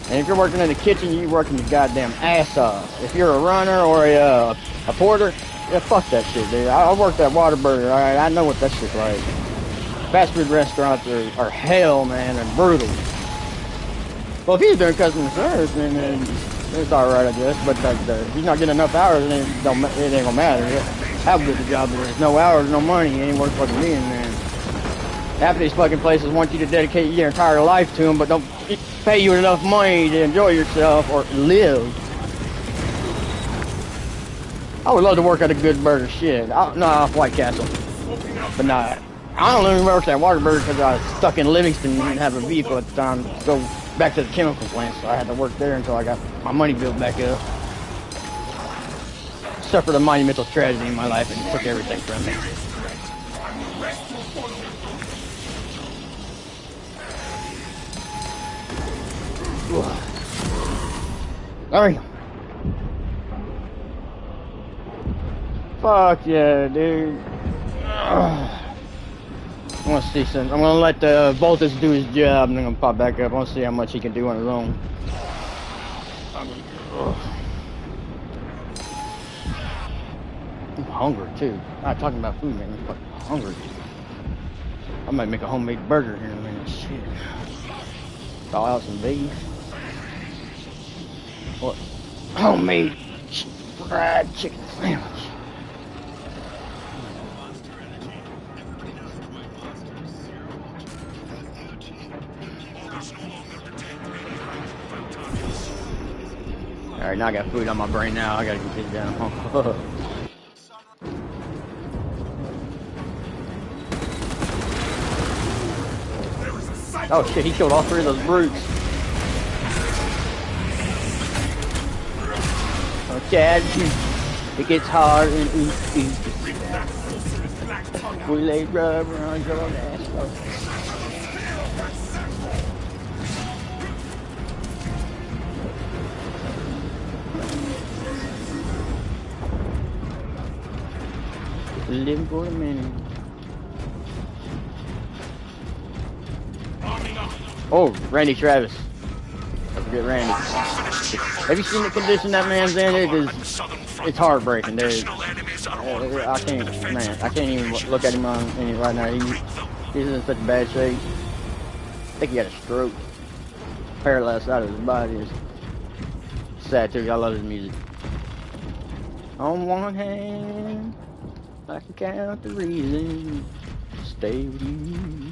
And if you're working in the kitchen, you're working your goddamn ass off. If you're a runner or a porter, yeah, fuck that shit, dude. I worked at Whataburger, alright? I know what that shit's like. Fast food restaurants are hell, man, and brutal. Well, if he's doing customer service, then it's alright, I guess. But if he's not getting enough hours, then it ain't gonna matter. How good the job is. No hours, no money. It ain't worth fucking being there. Half of these fucking places want you to dedicate your entire life to them, but don't pay you enough money to enjoy yourself or live. I would love to work at a good burger. Shit. No, White Castle. But nah, I don't even work at Whataburger because I was stuck in Livingston and didn't have a vehicle at the time to go back to the chemical plant, so I had to work there until I got my money built back up. Suffered a monumental tragedy in my life and took everything from me. Alright. Fuck yeah, dude. I want to see some. I'm gonna let the Voltus do his job, and then I'm gonna pop back up. I want to see how much he can do on his own. I'm hungry too. I'm not talking about food, man. I'm fucking hungry. I might make a homemade burger here in a minute. Shit. Thaw out some beef. What? Homemade fried chicken sandwich. Alright, now I got food on my brain now. I gotta continue down. Oh shit, he killed all 3 of those brutes. Okay, it gets hard and easy. We lay rubber on your ass. Living for a minute. Oh, Randy Travis. Don't forget Randy. Have you seen the condition that man's in? It's heartbreaking, dude. I can't even look at him on any right now. He's in such bad shape. I think he had a stroke. Paralyzed out of his body. It's sad too. I love his music. On one hand, I can count the reasons to stay with you.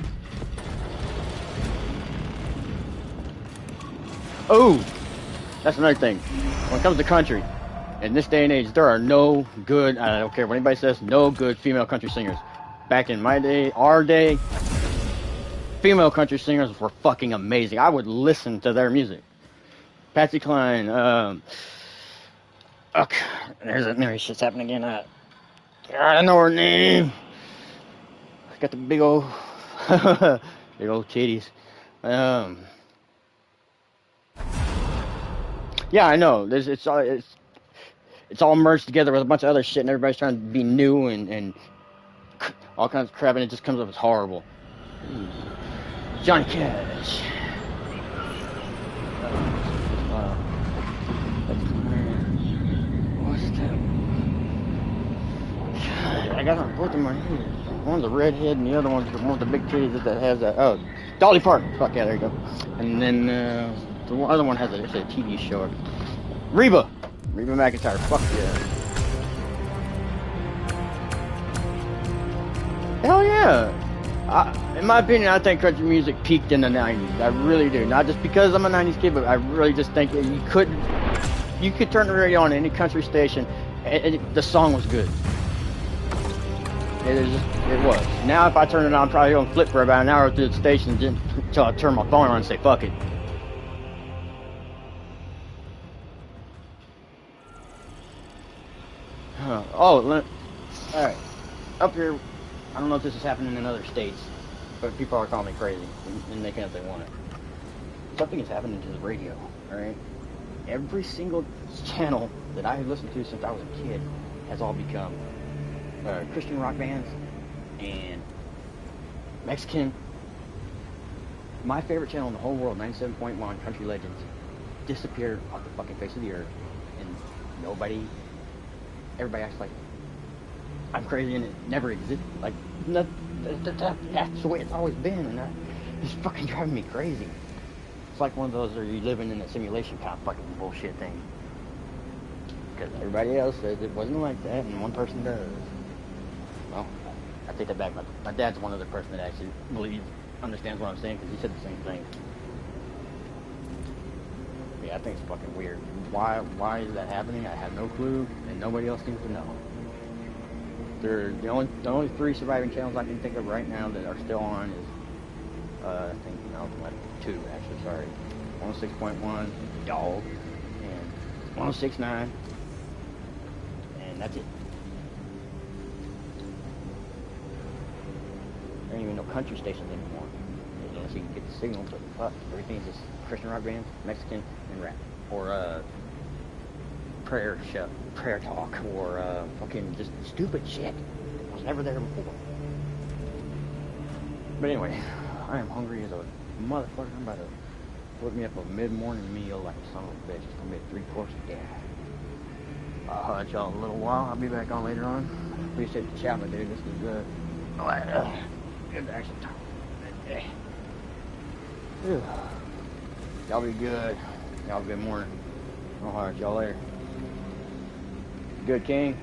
Oh, that's another thing. When it comes to country, in this day and age, there are no good, I don't care what anybody says, no good female country singers. Back in my day, our day, female country singers were fucking amazing. I would listen to their music. Patsy Cline, okay, there's shit's happening again. I don't know her name. Got the big old titties. Yeah, I know. It's all merged together with a bunch of other shit, and everybody's trying to be new and all kinds of crap, and it just comes up as horrible. Johnny Cash. What's that? God, I got them both in my head. One's a redhead, and the other one's the one with the big titties that has that. Oh, Dolly Parton. Fuck yeah, there you go. And then the other one has it's a TV show. Reba McEntire. Fuck yeah. Hell yeah. In my opinion, I think country music peaked in the 90s. I really do. Not just because I'm a 90s kid, but I really just think you could turn the radio on any country station, and the song was good. It was. Now if I turn it on, I'm probably going to flip for about an hour through the station until I turn my phone on and say, fuck it. Alright. Up here, I don't know if this is happening in other states, but people are calling me crazy, and they can if they want it. Something is happening to the radio, alright? Every single channel that I have listened to since I was a kid has all become Christian rock bands and Mexican. My favorite channel in the whole world, 97.1 Country Legends, disappeared off the fucking face of the earth, and everybody acts like I'm crazy and it never existed. Like, that's the way it's always been, and it's fucking driving me crazy. It's like one of those, are you living in a simulation kind of fucking bullshit thing. Because everybody else says it wasn't like that, and one person does. Well, I take that back. My dad's one other person that actually understands what I'm saying, because he said the same thing. Yeah, I think it's fucking weird. Why is that happening? I have no clue, and nobody else seems to know. They're the only three surviving channels I can think of right now that are still on is I think two actually. Sorry, 106.1 Dog and 106.9, and that's it. There ain't even no country stations anymore, unless you can get the signal. But fuck, everything is just Christian rock bands, Mexican, and rap, or prayer talk, or fucking just stupid shit. I was never there before. But anyway, I am hungry as a motherfucker. I'm about to whip me up a mid-morning meal like a son of a bitch. It's gonna be a 3-course dinner. I'll holler at y'all in a little while. I'll be back on later on. Appreciate the chat, my dude. This is good to actually talk. Y'all be good. Y'all have a good morning. I'll holler at y'all later. Good, King.